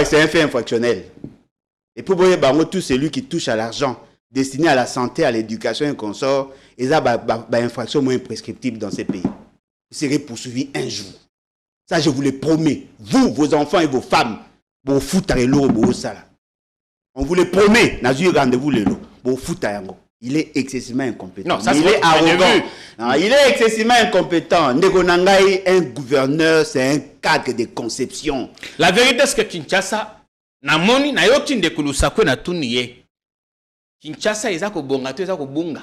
c'est un fait infractionnel. Et pour tout celui qui touche à l'argent destiné à la santé, à l'éducation et consort, et ça, infraction moins prescriptible dans ces pays. Vous serez poursuivis un jour. Ça, je vous le promets. Vous, vos enfants et vos femmes, vos foutarélo, vos sala. On vous le promet. Rendez-vous le lot. Vos foutayango. Il est excessivement incompétent. Non, ça, il est arrogant. Non, il est excessivement incompétent. Ndegonangai, un gouverneur, c'est un cadre de conception. La vérité, c'est que Kinshasa, namoni na yoti ndekulusa kwe na tuniye. Kinshasa ezako bonga to ezako bunga.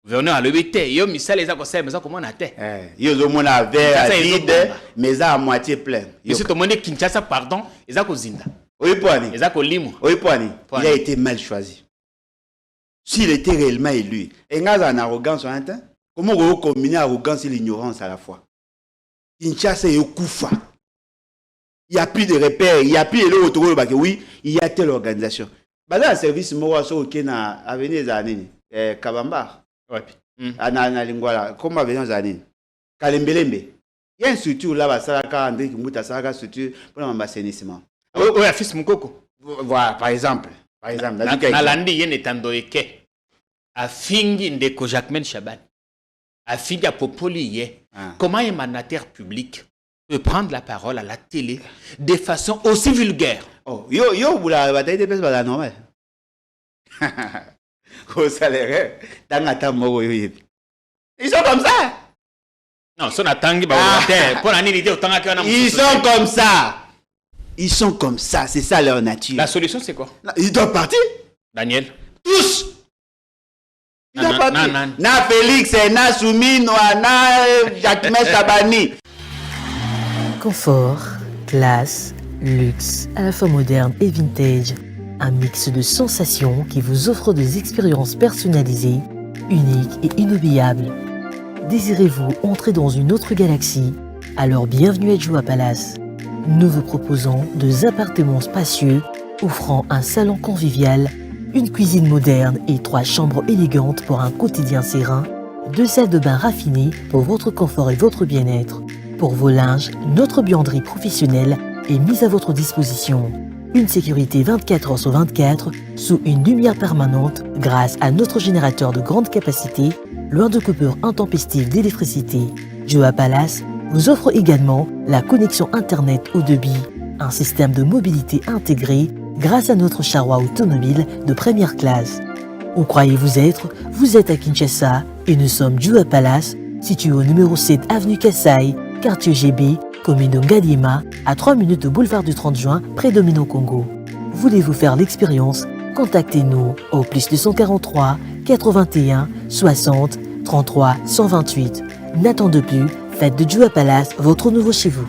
Gouverneur alobete yo misala ezako sema ezako mona te. Yo zo mona verre vide mais à moitié plein. Yo se tomone Kinshasa pardon ezako zinda. Oui poani. Ezako limo. Oui poani. Il a été mal choisi. S'il était réellement élu, et ngaza en arrogance en temps, comment on combiner arrogance et l'ignorance à la fois? Kinshasa est au Koufa. Il n'y a plus de repères, il n'y a plus de l'autre, oui, il y a telle organisation. Bala un service moi qui na avenue des années Kabamba. Ouais. Ana lingwala comme avenue des années. Kalembelembe. Il y a une structure là bas salaka André Kimuta salaka structure pour l'assainissement. Oui, fils Mukoko. Voilà par exemple. Nalandi yene tandoeke. Afingi ndeko Jacquemaine Chaban. Afingi apopoli ye. Comment un mandataire public peut prendre la parole à la télé de façon aussi vulgaire? Oh, yo, vous la bataille des personnes, c'est normal. Au salaire, ils sont comme ça. Non, ils sont comme ça. Ils sont comme ça, c'est ça leur nature. La solution, c'est quoi? Ils doivent partir. Daniel. Tous. Ils doivent partir. Na Félix, na Soumi, na Jacquemaine Chabani. Confort, classe, luxe, à la fois moderne et vintage. Un mix de sensations qui vous offre des expériences personnalisées, uniques et inoubliables. Désirez-vous entrer dans une autre galaxie? Alors bienvenue à Joua Palace. Nous vous proposons 2 appartements spacieux offrant un salon convivial, une cuisine moderne et 3 chambres élégantes pour un quotidien serein, 2 salles de bain raffinées pour votre confort et votre bien-être. Pour vos linges, notre buanderie professionnelle est mise à votre disposition. Une sécurité 24 heures sur 24 sous une lumière permanente grâce à notre générateur de grande capacité, loin de coupures intempestives d'électricité. Joua Palace vous offre également la connexion Internet haut débit, un système de mobilité intégré grâce à notre charroi automobile de première classe. Où croyez-vous être? Vous êtes à Kinshasa et nous sommes Joua Palace, situé au numéro 7 avenue Kassai, quartier GB, commune de Ngadiema, à 3 minutes de boulevard du 30 juin, près de Mino Congo. Voulez-vous faire l'expérience? Contactez-nous au plus 243 81 60 33 128. N'attendez plus, faites de Joua Palace votre nouveau chez vous.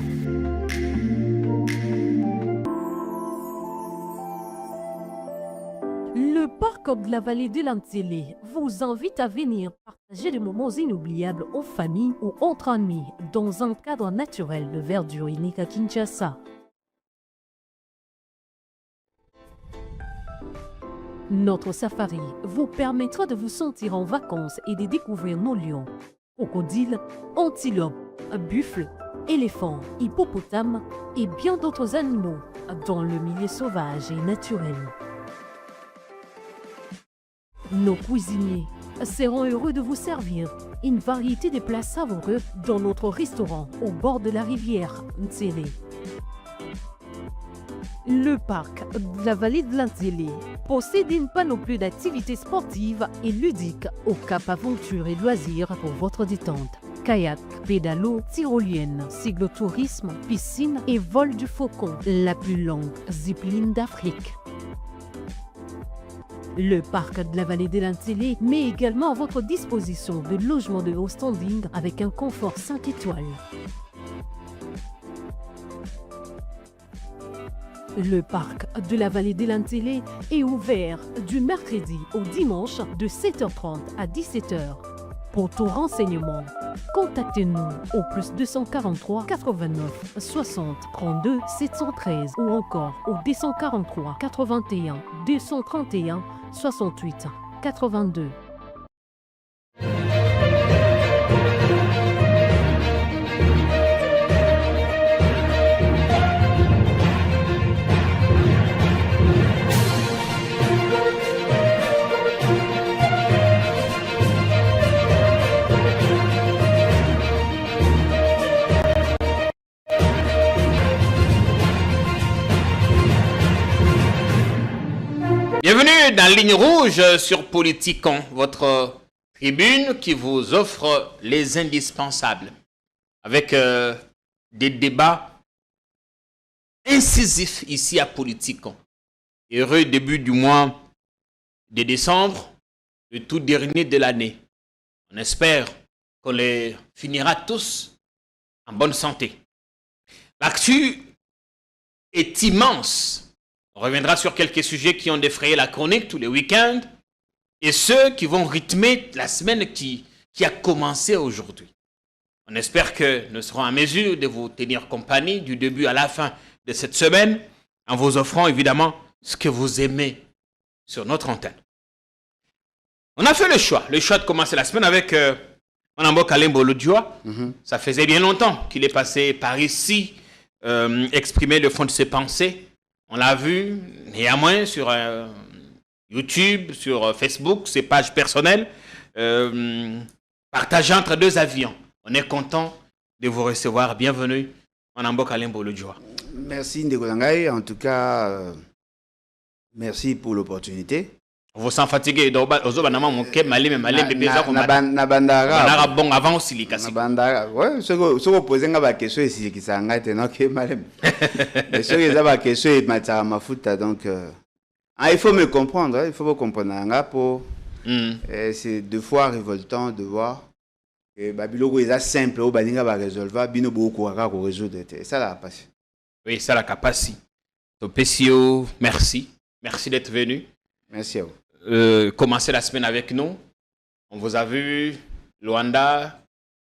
Le parc de la vallée de l'Antélé vous invite à venir partager des moments inoubliables en famille ou entre amis dans un cadre naturel de verdure unique à Kinshasa. Notre safari vous permettra de vous sentir en vacances et de découvrir nos lions, crocodiles, antilopes, buffles, éléphants, hippopotames et bien d'autres animaux dans le milieu sauvage et naturel. Nos cuisiniers seront heureux de vous servir une variété de plats savoureux dans notre restaurant au bord de la rivière Ntsélé. Le parc de la vallée de l'Antélé possède une panoplie d'activités sportives et ludiques au cap aventure et loisirs pour votre détente. Kayak, pédalo, tyrolienne, cyclotourisme, piscine et vol du faucon, la plus longue zipline d'Afrique. Le parc de la vallée de l'Antélé met également à votre disposition des logements de haut standing avec un confort 5 étoiles. Le parc de la vallée de l'Antélé est ouvert du mercredi au dimanche de 7h30 à 17h. Pour tout renseignement, contactez-nous au plus 243 89 60 32 713 ou encore au 243 81 231 68 82. Bienvenue dans Ligne Rouge sur Politicon, votre tribune qui vous offre les indispensables avec des débats incisifs ici à Politicon. Heureux début du mois de décembre, le tout dernier de l'année. On espère qu'on les finira tous en bonne santé. L'actu est immense. On reviendra sur quelques sujets qui ont défrayé la chronique tous les week-ends et ceux qui vont rythmer la semaine qui a commencé aujourd'hui. On espère que nous serons en mesure de vous tenir compagnie du début à la fin de cette semaine en vous offrant évidemment ce que vous aimez sur notre antenne. On a fait le choix de commencer la semaine avec Manambo Kalembo Lodjoa. Ça faisait bien longtemps qu'il est passé par ici, exprimer le fond de ses pensées. On l'a vu, néanmoins, sur YouTube, sur Facebook, ses pages personnelles, partagées entre deux avions. On est content de vous recevoir. Bienvenue, Manambo Kalembo Lodjoa. Merci Ndeko Langai. En tout cas, merci pour l'opportunité. Vous sent fatigué. Bon avant aussi les Nabandara. Ouais, ce que vous posez nga ba question ici qui s'engage non que malem. Mais ce que ba question est matière mafuta donc il faut me comprendre, il faut me comprendre nga pour c'est deux fois révoltant de voir que babiloko est simple au baninga ba résolver bino beaucoup à résoudre ça la passe. Oui, ça la capacité. Topesio, merci. Merci d'être venu. Merci à vous. Commencer la semaine avec nous. On vous a vu, Luanda,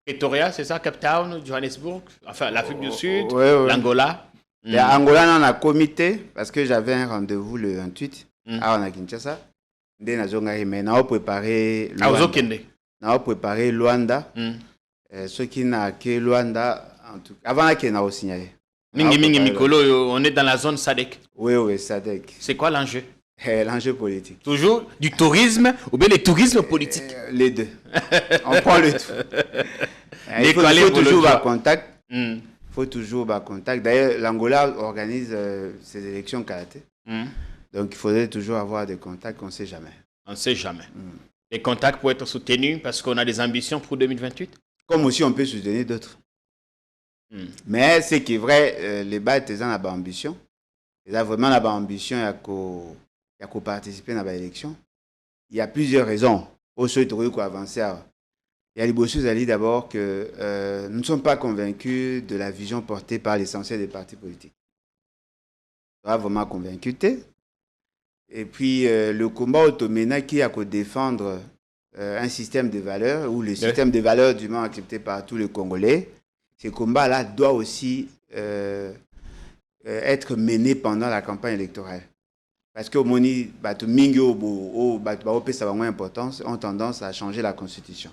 Pretoria, c'est ça, Cape Town, Johannesburg, enfin l'Afrique du Sud, l'Angola. L'Angola, on a comité parce que j'avais un rendez-vous le 28 à Kinshasa. Mais on a préparé Luanda. Ceux qui n'ont que Luanda, avant qu'on a signalé. Mingi Mikolo, on est dans la zone SADC. Oui, SADC. C'est quoi l'enjeu? L'enjeu politique. Toujours du tourisme ou bien le tourisme politique? Les deux. On prend le tout. Il faut toujours avoir contact. Il faut toujours avoir contact. D'ailleurs, l'Angola organise ses élections karaté. Donc, il faudrait toujours avoir des contacts, on ne sait jamais. On ne sait jamais. Les contacts pour être soutenus parce qu'on a des ambitions pour 2028? Comme aussi, on peut soutenir d'autres. Mais ce qui est vrai, les bâtisans ont ambition. Ils ont vraiment ambition à participer à l'élection. Il y a plusieurs raisons. Au seuil de avancer. Il y a les bossus à dire d'abord que nous ne sommes pas convaincus de la vision portée par l'essentiel des partis politiques. On est vraiment convaincus. Et puis le combat automena qui a qu'à défendre un système de valeurs ou le système de valeurs du moins accepté par tous les Congolais. Ce combat-là doit aussi être mené pendant la campagne électorale. Parce que Moni, Mingi importance ont tendance à changer la constitution.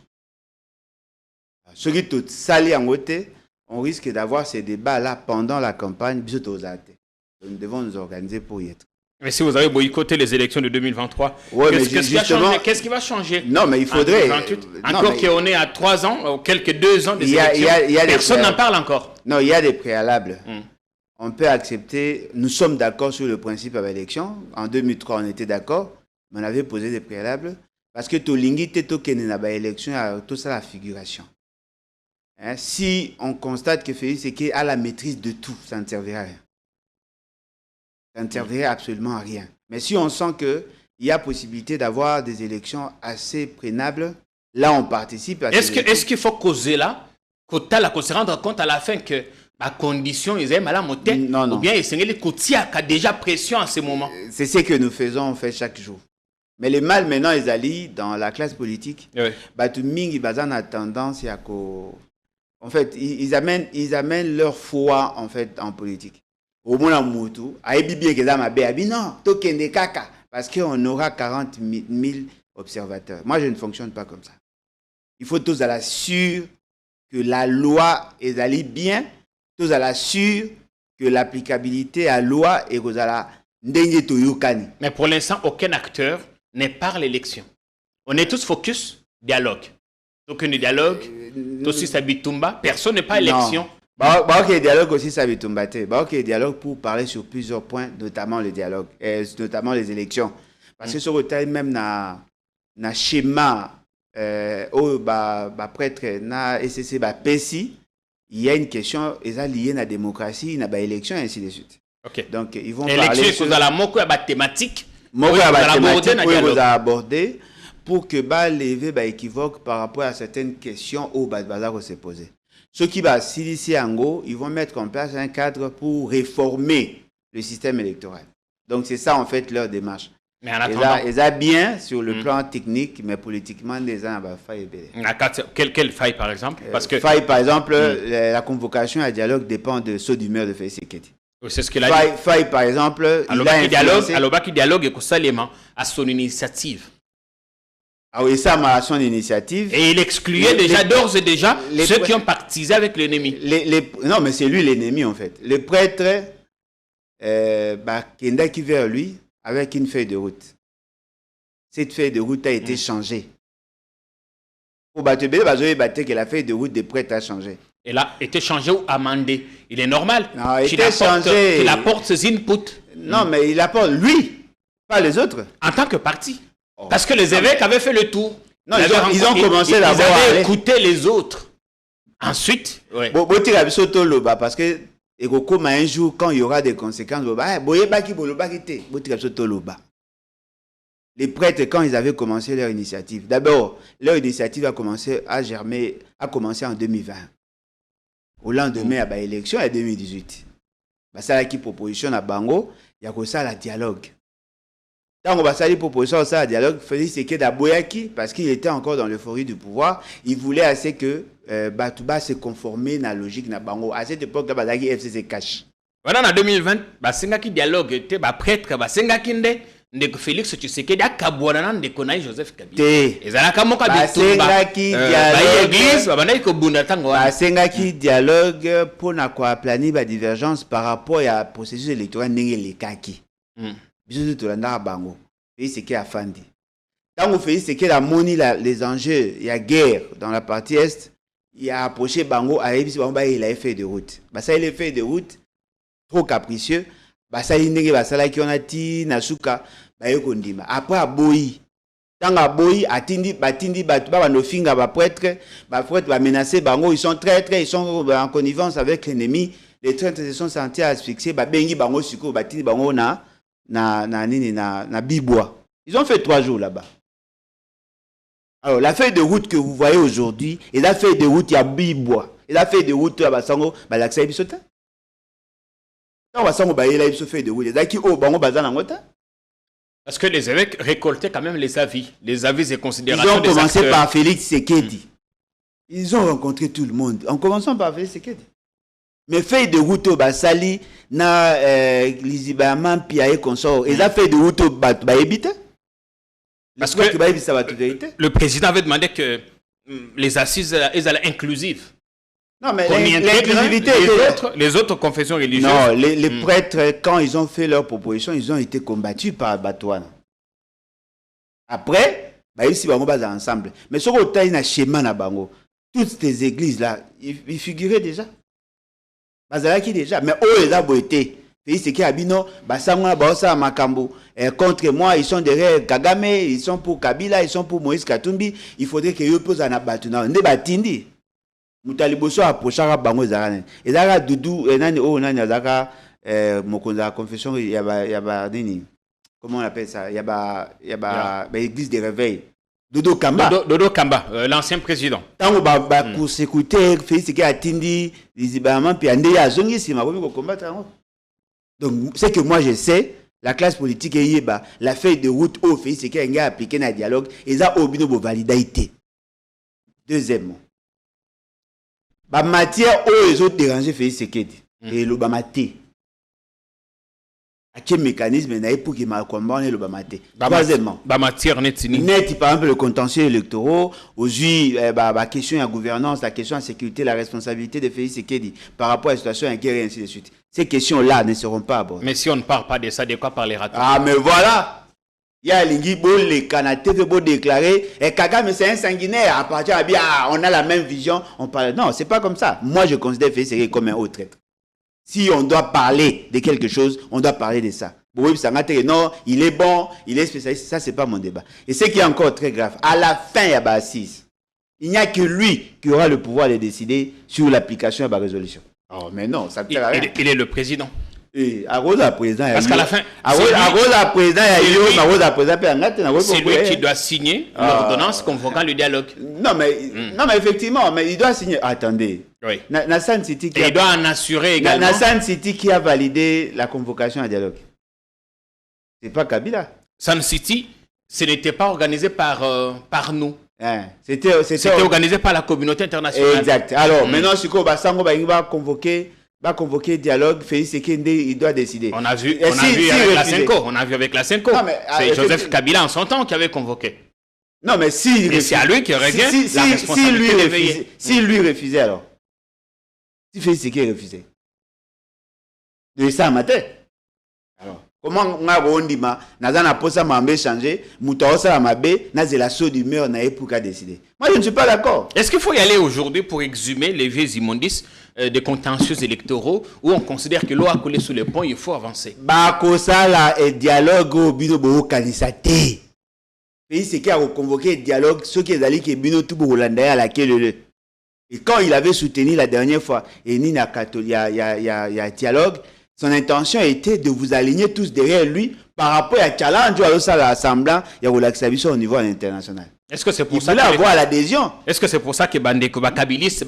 Ceux qui sont salés en côté, on risque d'avoir ces débats-là pendant la campagne. Nous devons nous organiser pour y être. Mais si vous avez boycotté les élections de 2023, qu'est-ce qui va changer? Non, mais il faudrait. Encore qu'on est à 3 ans, ou quelques 2 ans des élections, personne n'en parle encore. Non, il y a des préalables. On peut accepter, nous sommes d'accord sur le principe de l'élection. En 2003, on était d'accord, mais on avait posé des préalables. Parce que Tolingi, Tetokene, na l'élection, tout ça la figuration. Si on constate que Félix Tshisekedi a la maîtrise de tout, ça ne servira à rien. Ça ne servirait absolument à rien. Mais si on sent qu'il y a possibilité d'avoir des élections assez prénables, là on participe à Est-ce qu'il faut causer là, qu'on se rendre compte à la fin que la condition est mal à monter? Non. Ou bien les côtiers qui a déjà pression en ce moment? C'est ce que nous faisons, on fait chaque jour. Mais les mal maintenant, ils allient dans la classe politique. Tout mingi bazan a tendance à en fait, ils amènent leur foi en fait en politique. Au moins, non, tokende kaka, parce qu'on aura 40 000 observateurs. Moi, je ne fonctionne pas comme ça. Il faut tous à la sûre que la loi est allée bien, tous à la sûre que l'applicabilité à la loi est aux à la ndenye toyokani. Mais pour l'instant, aucun acteur n'est par l'élection. On est tous focus dialogue. Aucun dialogue, aussi Sabitumba, personne n'est pas élection. Ok, dialogue aussi Sabitumba. Ok, dialogue pour parler sur plusieurs points, notamment le dialogue, notamment les élections. Parce que ce côté même na schéma au prêtre na SCC PESI, il y a une question liée à la démocratie, à l'élection et ainsi de suite. Ok. Donc ils vont parler sur la moko ya thématique. Moko ya thématique vous aborder pour que lever équivoque par rapport à certaines questions où bazar se poser. Ceux qui va s'initier en gros, ils vont mettre en place un cadre pour réformer le système électoral. Donc c'est ça en fait leur démarche. Mais en attendant, ils ont bien sur le plan technique, mais politiquement, les gens ont failli. Quelle faille par exemple? Parce que faille par exemple, la convocation à dialogue dépend de ceux d'humeur de Félix Tshisekedi. C'est ce qu'il a dit. Faille par exemple, il dialogue et Salema à son initiative. Ah oui, ça à son initiative. Et il excluait d'ores et déjà ceux qui ont partisé avec l'ennemi. Non, mais c'est lui l'ennemi en fait. Le prêtre, Kenda qui vers lui avec une feuille de route. Cette feuille de route a été changée. Pour battre que la feuille de route des prêtres a changé. Elle a été changée ou amendée. Il est normal qu'il apporte ses inputs. Non, mais il apporte lui, pas les autres. En tant que parti. Parce que les évêques avaient fait le tour. Non, ils ont commencé d'abord à écouter les autres. Ensuite, parce que un jour, quand il y aura des conséquences, les prêtres, quand ils avaient commencé leur initiative, d'abord, leur initiative a commencé à germer, a commencé en 2020. Au lendemain, il y a l'élection en 2018. Ça qui proposition à Bango, il y a ça la dialogue. Quand on va saluer proposition ça à dialogue, Félix Tshisekedi Aboyaki, parce qu'il était encore dans l'euphorie du pouvoir, il voulait assez que Batouba se conformer à la logique na Bango. À cette époque, il FCC cache. Voilà, en 2020, Sengaki dialogue était prêtre, Sengaki ndeko Félix Tshisekedi akabwana ndeko na Joseph Kabila. Ezalaka moka bitumba. Église babana ko bunda tango. Sengaki dialogue pour na quoi planifier la divergence par rapport à processus électoral ndenge lekaki. Biso to landa bango. Félix Tshisekedi afandi. Tango Félix Tshisekedi a moni les enjeux, il y a guerre dans la partie est, il a approché bango a ebisi bango il a fait de route. Ça il a fait de route trop capricieux. Basali ndenge basala ki onati nasuka bayekondima après aboyi tanga aboyi atindi batindi batu ba nofinga ba prêtre ba menacer bango ils sont traîtres ils sont en connivence avec l'ennemi les traîtres se sont sentis asphyxiés ba bengi bango siko batindi bango na Bibois. Ils ont fait 3 jours là-bas. Alors la feuille de route que vous voyez aujourd'hui et la feuille de route il y a Bibois et la feuille de route à Basango balaksa bisota. Parce que les évêques récoltaient quand même les avis et considérations. Ils ont commencé par Félix Tshisekedi. Ils ont rencontré tout le monde, en commençant par Félix Tshisekedi. Mais feuille de route au Basali, na Lizibaman Piaé consort, ils ont fait de route au Baébite. Parce que le président avait demandé que les assises allaient inclusives. Non, mais l'inclusivité... Les autres confessions religieuses... Non, les prêtres, quand ils ont fait leur proposition, ils ont été combattus par Batouane. Après, ici, ils vont ensemble. Mais ce qu'on a un schéma na bango, toutes ces églises-là, ils figuraient déjà. Bazalaki déjà. Mais eux, ils ont été. C'est qui Abino, Basangwa, Baosa, Makambo. Contre moi, ils sont derrière Kagame, ils sont pour Kabila, ils sont pour Moïse Katumbi. Il faudrait qu'ils posent un abattement. Ne batindi. Mutaliboso approchera bango zarane ezaka dudu nani nani azaka mokonza confession yaba nini comment on appelle ça yaba église de réveil Dodo Kamba l'ancien président tango ba consécuter Félix Tshisekedi atindi lizibama puis ande ya zongi sima ko combattre. Donc c'est que moi je sais la classe politique est la feuille de route au Félix Tshisekedi a appliqué na dialogue et ça obino bo validité. Deuxièmement, ba matière où les autres dérangent Félix Tshisekedi et le bamaté. À quel mécanisme n'a pour qu'il m'a combattu le bamaté. Troisièmement, ba matière net par exemple le contentieux électoral, aujourd'hui la question de gouvernance, la question de sécurité, la responsabilité de Félix Tshisekedi par rapport à la situation en guerre et ainsi de suite. Ces questions-là ne seront pas abordées. Mais si on ne parle pas de ça, de quoi parlera-t-on? Ah mais voilà. Il y a les Canadiens qui vont déclarer et Kagame c'est un sanguinaire. À partir de on a la même vision. On parle. Non, c'est pas comme ça. Moi, je considère Félix Tshisekedi comme un autre être. Si on doit parler de quelque chose, on doit parler de ça. Non, il est bon, il est spécialiste. Ça, c'est pas mon débat. Et ce qui est encore très grave, à la fin, il y a assise. Il n'y a que lui qui aura le pouvoir de décider sur l'application de la résolution. Oh, mais non, ça ne sert à rien. Il est le président. Parce qu'à la fin, c'est lui qui doit signer l'ordonnance convoquant le dialogue. Non, mais effectivement, mais il doit signer. Attendez. Oui. Nassan City il doit en assurer également. Nassan City qui a validé la convocation à dialogue. C'est pas Kabila. Sun City, ce n'était pas organisé par nous. C'était organisé par la communauté internationale. Exact. Alors, maintenant, si Basango va convoquer dialogue, Félix Sekende, il doit décider. On a vu avec la Senko. C'est Joseph Kabila en son temps qui avait convoqué. Non, mais c'est à lui qui revient la responsabilité. Si lui refusait, alors. Si Félix Sekende refusait. De ça matin. Alors. Comment on a rondima, n'a pas ça m'a changé, Moutaosa m'a bé, n'a la saut d'humeur n'a pour qu'à décider. Moi je ne suis pas d'accord. Est-ce qu'il faut y aller aujourd'hui pour exhumer les vieux immondices des contentieux électoraux où on considère que l'eau a coulé sous les ponts, il faut avancer? Bah ça là et dialogue au bino bo kanisate. Pays c'est qui a convoqué dialogue ceux qui allaient qui bino tout Hollandais à laquelle et quand il avait soutenu la dernière fois et ni na catholique il y a dialogue. Son intention était de vous aligner tous derrière lui par rapport à challenge à l'Assemblée et au l'accès au niveau international. Est-ce que c'est pour ça qu'il avoir l'adhésion? Est-ce que c'est pour ça que Bandeko Bakabilis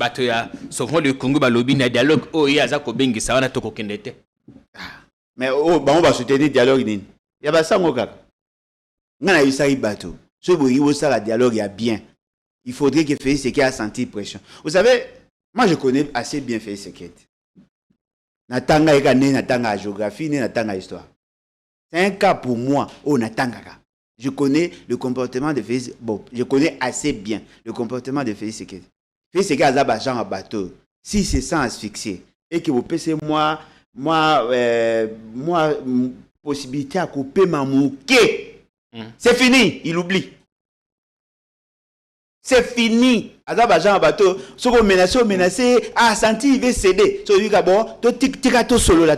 souvent le Congo balobi na dialogue Azako bengi ça na toko kendete? Mais on va soutenir dialogue ni. Ya ba sango kaka. Ngana yusari bato. Ce boyi ça la dialogue ya bien. Il faudrait que Félix Sekedi a senti pression. Vous savez, moi je connais assez bien Félix Sekedi. Natanga ekane natanga géographie ni natanga histoire. C'est un cas pour moi au natanga. Je connais le comportement de Félix. Bon, je connais assez bien le comportement de Félix Sekedi. Félix Sekedi a zaba genre bateau. Si c'est sans asphyxier et que vous pensez moi possibilité à couper ma mouquet. C'est fini, il oublie. C'est fini. Azabadjan bateau, ce qu'on menacé, senti il veut céder. So lui bon, to solo là.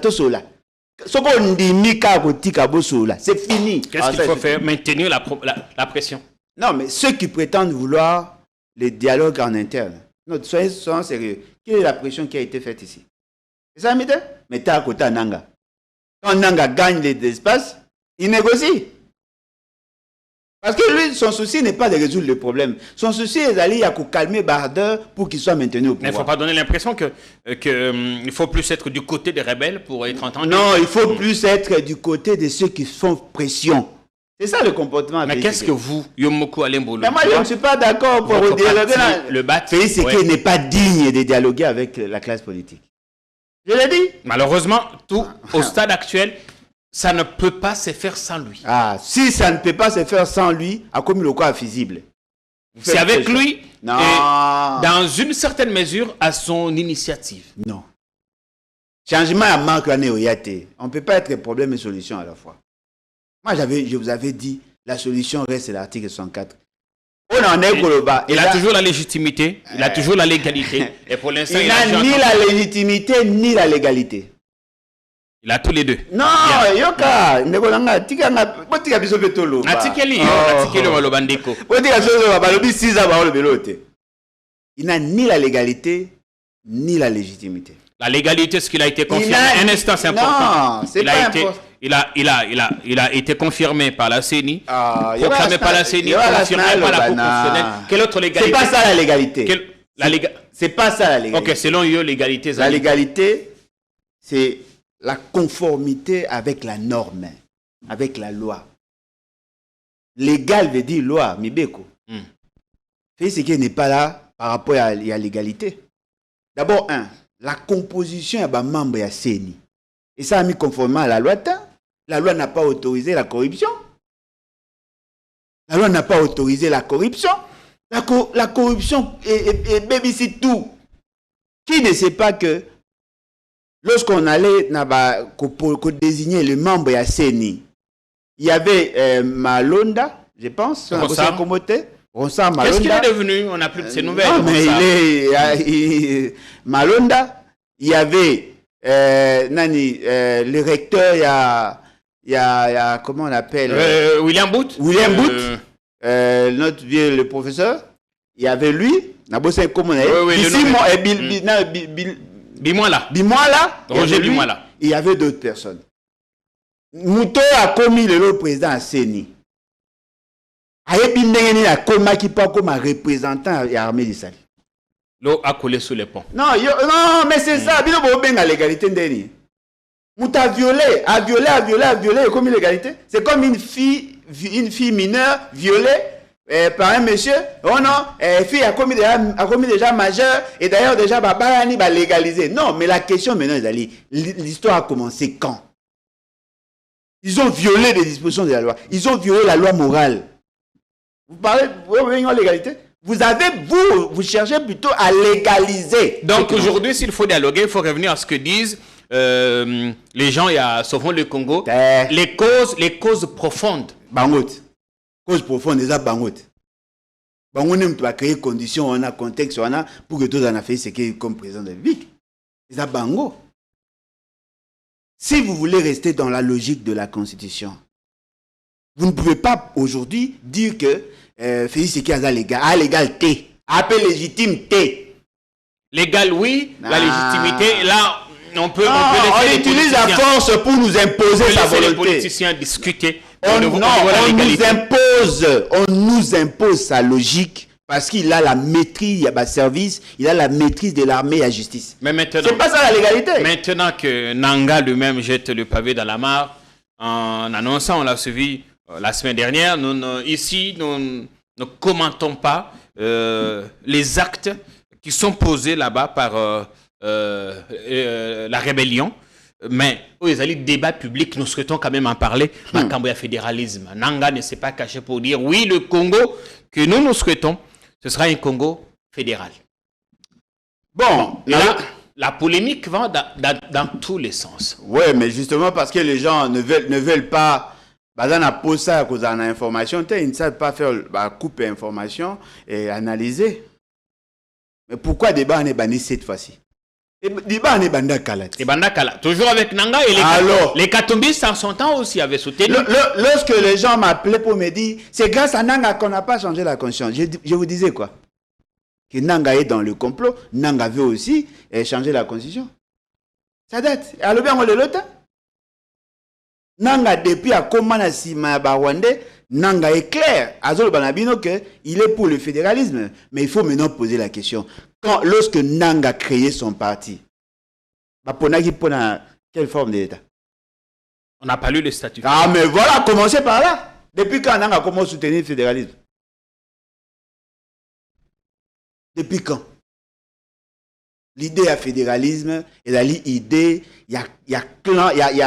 Ce qu'on dit mika tika bo solo là, c'est fini. Qu'est-ce qu'il faut faire? Maintenir la pression. Non, mais ceux qui prétendent vouloir les dialogues en interne. Non, soyez sérieux. Quelle est la pression qui a été faite ici? C'est ça, mais t'as à côté Nanga. Quand Nanga gagne les espaces, il négocie. Parce que lui, son souci n'est pas de résoudre le problème. Son souci est d'aller à calmer Barder pour qu'il soit maintenu au pouvoir. Mais il ne faut pas donner l'impression qu'il faut plus être du côté des rebelles pour être entendu. Non, il faut plus être du côté de ceux qui font pression. C'est ça le comportement. Mais qu'est-ce que vous, Yomoko Alembolo? Mais moi, je ne suis pas d'accord pour dialoguer. Le BAT. Félix Sekedi n'est pas digne de dialoguer avec la classe politique. Je l'ai dit. Malheureusement, au stade actuel, ça ne peut pas se faire sans lui. Si ça ne peut pas se faire sans lui, à comme le quoi visible. C'est avec lui, non. Et dans une certaine mesure, à son initiative. Non. Changement à manque on ne peut pas être problème et solution à la fois. Moi, je vous avais dit, la solution reste l'article 104. On en est il a toujours la légitimité, il a toujours la légalité. Et pour l'instant, il n'a ni la légitimité ni la légalité. Il a tous les deux. Non, yoka, tika biso betolo. Il n'a ni la légalité ni la légitimité. La légalité, ce qu'il a été confirmé. Un instant, c'est important. Non, c'est pas important. Il a été confirmé par la CENI, proclamé par la CENI, confirmé par la Cour constitutionnelle. Quelle autre légalité? C'est pas ça la légalité. C'est pas ça la légalité. Ok, selon eux, l'égalité. La légalité, c'est la conformité avec la norme, avec la loi. Légal veut dire loi, Mibeko. Félix Sekedi n'est pas là par rapport à l'égalité. D'abord, la composition est membre de la CENI. Et ça a mis conformément à la loi. La loi n'a pas autorisé la corruption. La loi n'a pas autorisé la corruption. La corruption est baby-sit tout. Qui ne sait pas que lorsqu'on allait pour désigner le membre de la CENI, il y avait Malonda, je pense. Qu'est-ce qu'il est devenu? On n'a plus de ses nouvelles. Non, mais Malonda, il y avait le recteur, il il y a comment on appelle William Booth. William Booth, notre vieux, le professeur. Il y avait lui, Bimoala, Roger Bimoala. Il y avait d'autres personnes. Mouto a commis le président à Séni. Ayebindengeni a commis qui pas comme représentant de l'armée d'Israël. L'eau a coulé sous les ponts. Non, mais c'est ça. Bino bo benga l'égalité ndeni. Mouto a violé, comme l'égalité. C'est comme une fille mineure violée par un monsieur. Oh non, fille a commis déjà majeur et d'ailleurs déjà Babarani va légaliser. Non, mais la question maintenant, l'histoire a commencé quand? Ils ont violé les dispositions de la loi. Ils ont violé la loi morale. Vous parlez de légalité? Vous cherchez plutôt à légaliser. Donc aujourd'hui, s'il faut dialoguer, il faut revenir à ce que disent les gens, il y a souvent le Congo. Les causes profondes. Bangout. Cause profonde, déjà bangout. Bangout même tu vas créer conditions, on a contexte, on a pour que tous en a fait ce qui est comme président de la République. C'est bango. Si vous voulez rester dans la logique de la Constitution, vous ne pouvez pas aujourd'hui dire que Félix Sekei a légalité, appel légitime T. Légal, oui, la légitimité, là, on on utilise la force pour nous imposer sa volonté. Les politiciens discuter. On nous impose sa logique. Parce qu'il a la maîtrise, il y a un service, il a la maîtrise de l'armée et la justice. Mais maintenant, c'est pas ça la légalité. Maintenant que Nanga lui-même jette le pavé dans la mare, en annonçant, on l'a suivi la semaine dernière, ici, nous ne commentons pas les actes qui sont posés là-bas par la rébellion. Mais aux alliés débat public, nous souhaitons quand même en parler. Makamboya fédéralisme. Nanga ne s'est pas caché pour dire oui, le Congo que nous souhaitons, ce sera un Congo fédéral. Bon, là, la polémique va dans tous les sens. Oui, mais justement parce que les gens ne veulent pas. Bazan a posé ça à cause d'une information, ils ne savent pas faire couper information et analyser. Mais pourquoi débat n'est banni cette fois-ci? Débat n'est banda Kala. Toujours avec Nanga et les Katombistes en son temps aussi avaient soutenu. Lorsque les gens m'appelaient pour me dire, c'est grâce à Nanga qu'on n'a pas changé la conscience. Je vous disais quoi? Que Nanga est dans le complot. Nanga veut aussi changer la constitution. Ça date. Alors bien, on le lota. Nanga, depuis à Komana Sima Barwande, Nanga est clair. Azol Banabino qu'il est pour le fédéralisme. Mais il faut maintenant poser la question. Lorsque Nanga a créé son parti, quelle forme d'État? On n'a pas lu le statut. Ah, mais voilà, commencez par là. Depuis quand Nanga a commencé à soutenir le fédéralisme? Depuis quand? L'idée à fédéralisme, et l'idée, il y a clan, il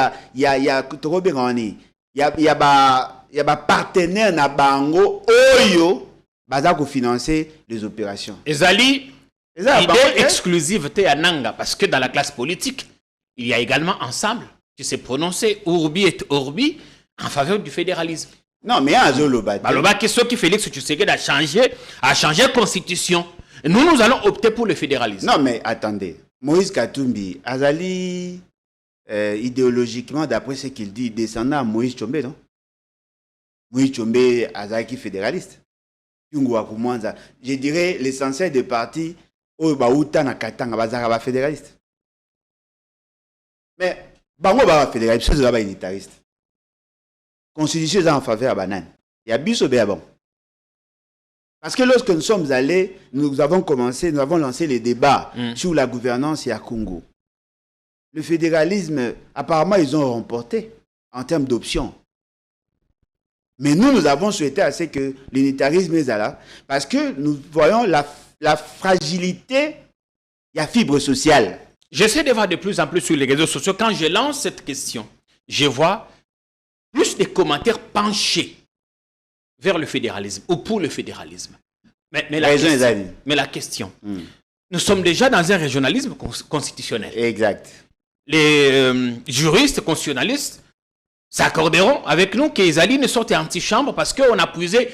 y a partenaire na bango oyo baza ko financer les opérations. Ezali idée exclusive à Nanga parce que dans la classe politique, il y a également ensemble qui s'est prononcé Urbi et Orbi en faveur du fédéralisme. Non, mais un Zoloba. La question qui Félix Tshisekedi a changé la constitution. Nous allons opter pour le fédéralisme. Non, mais attendez. Moïse Katumbi, Azali, idéologiquement, d'après ce qu'il dit, descendant à Moïse Tchombe, non? Moïse Tchombe, Azaki fédéraliste. Je dirais l'essentiel des partis, Obaouta na Katanga, Bazara fédéraliste. Mais, Bango va fédéraliste, c'est un unitariste. Constitution est en faveur à Banane. Il y a bis au bon. Parce que lorsque nous sommes allés, nous avons lancé les débats sur la gouvernance à Congo. Le fédéralisme, apparemment, ils ont remporté en termes d'options. Mais nous avons souhaité assez que l'unitarisme est là, parce que nous voyons la fragilité, il y a fibre sociale. J'essaie de voir de plus en plus sur les réseaux sociaux. Quand je lance cette question, je vois plus de commentaires penchés vers le fédéralisme ou pour le fédéralisme. Mais la question, nous sommes déjà dans un régionalisme constitutionnel. Exact. Les juristes constitutionnalistes s'accorderont avec nous qu'Ezali ne sortent antichambre parce qu'on a puisé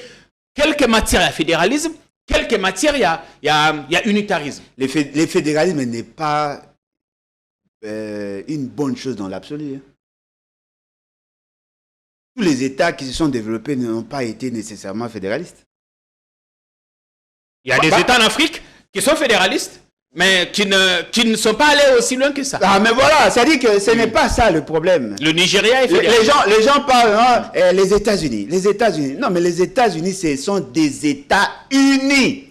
quelques matières à fédéralisme, quelques matières il y a unitarisme. Le fédéralisme n'est pas une bonne chose dans l'absolu. tous les États qui se sont développés n'ont pas été nécessairement fédéralistes. Il y a des États en Afrique qui sont fédéralistes, mais qui ne sont pas allés aussi loin que ça. Ah, mais voilà, ça dit que ce n'est pas ça le problème. Le Nigeria est fédéraliste. Les gens parlent, les États-Unis. Les États-Unis. Non, mais les États-Unis, ce sont des États unis.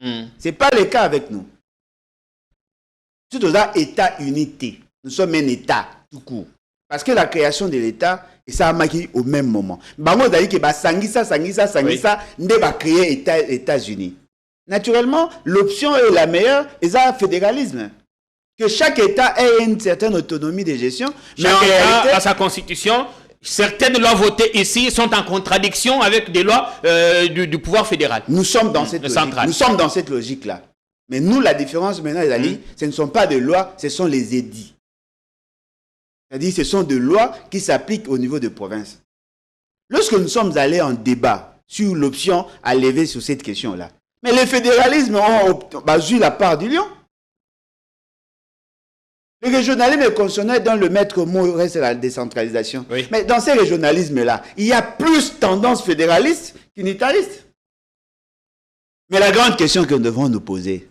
Ce n'est pas le cas avec nous. Tout aux États unité. Nous sommes un État tout court. Parce que la création de l'État, et ça a marqué au même moment. Bango d'ailleurs que Sangisa, ne va créer États-Unis. Naturellement, l'option est la meilleure, et ça, fédéralisme. Que chaque État ait une certaine autonomie de gestion. Chaque État a sa constitution. Certaines lois votées ici sont en contradiction avec des lois du pouvoir fédéral. Nous sommes dans cette logique. Nous sommes dans cette logique-là. Mais nous, la différence maintenant, ce ne sont pas des lois, ce sont les édits. C'est-à-dire, ce sont des lois qui s'appliquent au niveau de province. Lorsque nous sommes allés en débat sur l'option à lever sur cette question-là, mais les fédéralismes ont joué la part du lion. Le régionalisme constitutionnel dans le maître mot reste la décentralisation. Oui. Mais dans ces régionalismes-là, il y a plus tendance fédéraliste qu'unitariste. Mais la grande question que nous devons nous poser,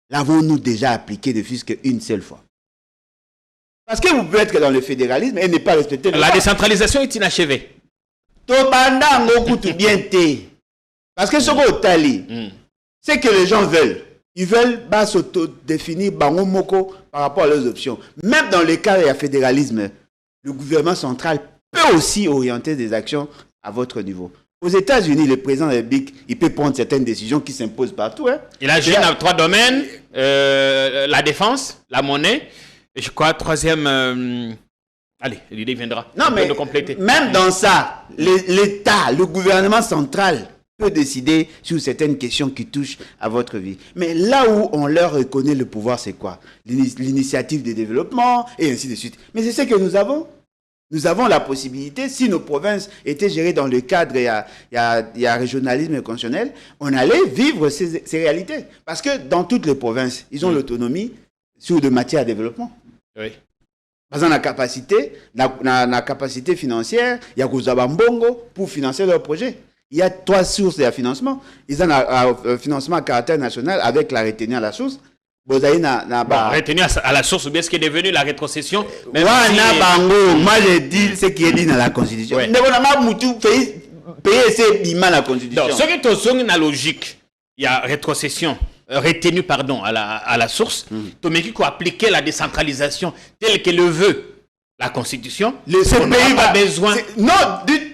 l'avons-nous déjà appliqué ne fût-ce qu'une seule fois? Parce que vous pouvez être dans le fédéralisme et ne pas respecter le La décentralisation est inachevée. Parce que ce qu'on tali, c'est que les gens veulent. Ils veulent s'auto-définir par rapport à leurs options. Même dans le cas du fédéralisme, le gouvernement central peut aussi orienter des actions à votre niveau. Aux États-Unis, le président de la République, il peut prendre certaines décisions qui s'imposent partout. Hein. Il agit dans 3 domaines, la défense, la monnaie, et je crois, troisième... Allez, l'idée viendra. Non, mais de compléter. Même dans ça, l'État, le gouvernement central peut décider sur certaines questions qui touchent à votre vie. Mais là où on leur reconnaît le pouvoir, c'est quoi? L'initiative de développement, et ainsi de suite. Mais c'est ce que nous avons. Nous avons la possibilité, si nos provinces étaient gérées dans le cadre, il y a régionalisme constitutionnel, on allait vivre ces réalités. Parce que dans toutes les provinces, ils ont l'autonomie sur de matière à développement. Oui. Parce qu'on a la capacité financière, il y a Mbongo pour financer leurs projets. Il y a 3 sources de financement. Ils ont un financement à caractère national avec la retenue à la source. Retenue à la source, ou bien ce qui est devenu la rétrocession. Moi, je dis ce qui est dit dans la Constitution. Ouais. Payer la Constitution. Donc, ce qui est une logique, il y a rétrocession. Retenue à la source, mais qui a appliqué la décentralisation telle que le veut la Constitution. On n'aura pas besoin. Non,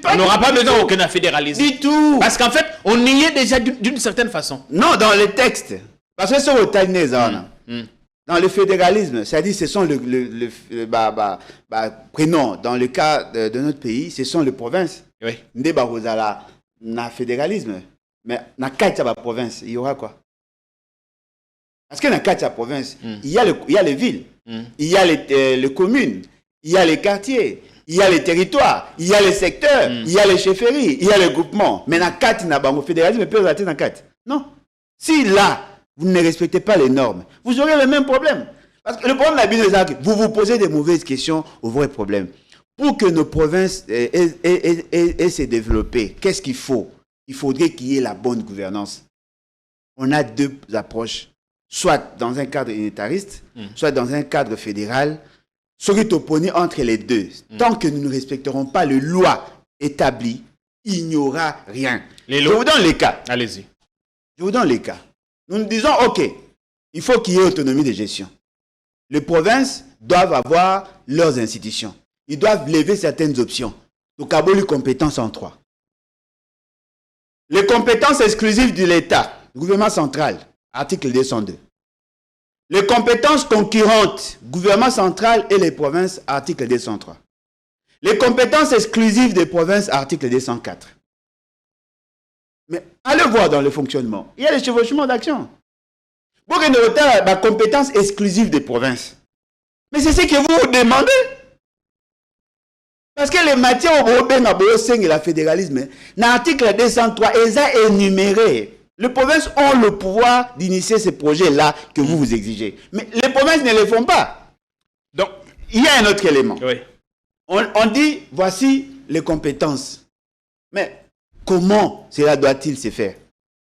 on n'aura pas besoin aucun fédéralisme. Du tout. Parce qu'en fait, on y est déjà d'une certaine façon. Non, dans les textes. Parce que c'est au dans le fédéralisme, c'est-à-dire ce sont prénom, dans le cas de notre pays, ce sont les provinces. Oui. Na fédéralisme. Mais dans 4 provinces, il y aura quoi? Parce que dans 4 provinces, il y a les villes, il y a les communes, il y a les quartiers, il y a les territoires, il y a les secteurs, il y a les chefferies, il y a les groupements. Mais dans 4, il y a le fédéralisme peut rester dans 4. Non. Si là, vous ne respectez pas les normes, vous aurez le même problème. Parce que le problème c'est que vous vous posez des mauvaises questions aux vrais problèmes. Pour que nos provinces aient se développer, qu'est-ce qu'il faut? Il faudrait qu'il y ait la bonne gouvernance. On a 2 approches. Soit dans un cadre unitariste, soit dans un cadre fédéral, ce qui est opposé entre les deux. Tant que nous ne respecterons pas les lois établies, il n'y aura rien. Je vous donne les cas. Allez-y. Je vous donne les cas. Nous disons, OK, il faut qu'il y ait autonomie de gestion. Les provinces doivent avoir leurs institutions. Ils doivent lever certaines options. Donc, à les compétences en 3. Les compétences exclusives de l'État, le gouvernement central, article 202. Les compétences concurrentes, gouvernement central et les provinces, article 203. Les compétences exclusives des provinces, article 204. Mais allez voir dans le fonctionnement, il y a les chevauchements d'action. Pour que nous ayons la compétence exclusive des provinces. Mais c'est ce que vous demandez. Parce que les matières au la fédéralisme, dans l'article 203, ils ont énuméré. Les provinces ont le pouvoir d'initier ces projets-là que vous exigez. Mais les provinces ne le font pas. Donc, il y a un autre élément. Oui. On dit, voici les compétences. Mais comment cela doit-il se faire?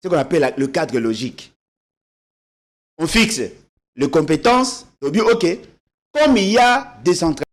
C'est ce qu'on appelle le cadre logique. On fixe les compétences, ok, comme il y a décentralisation.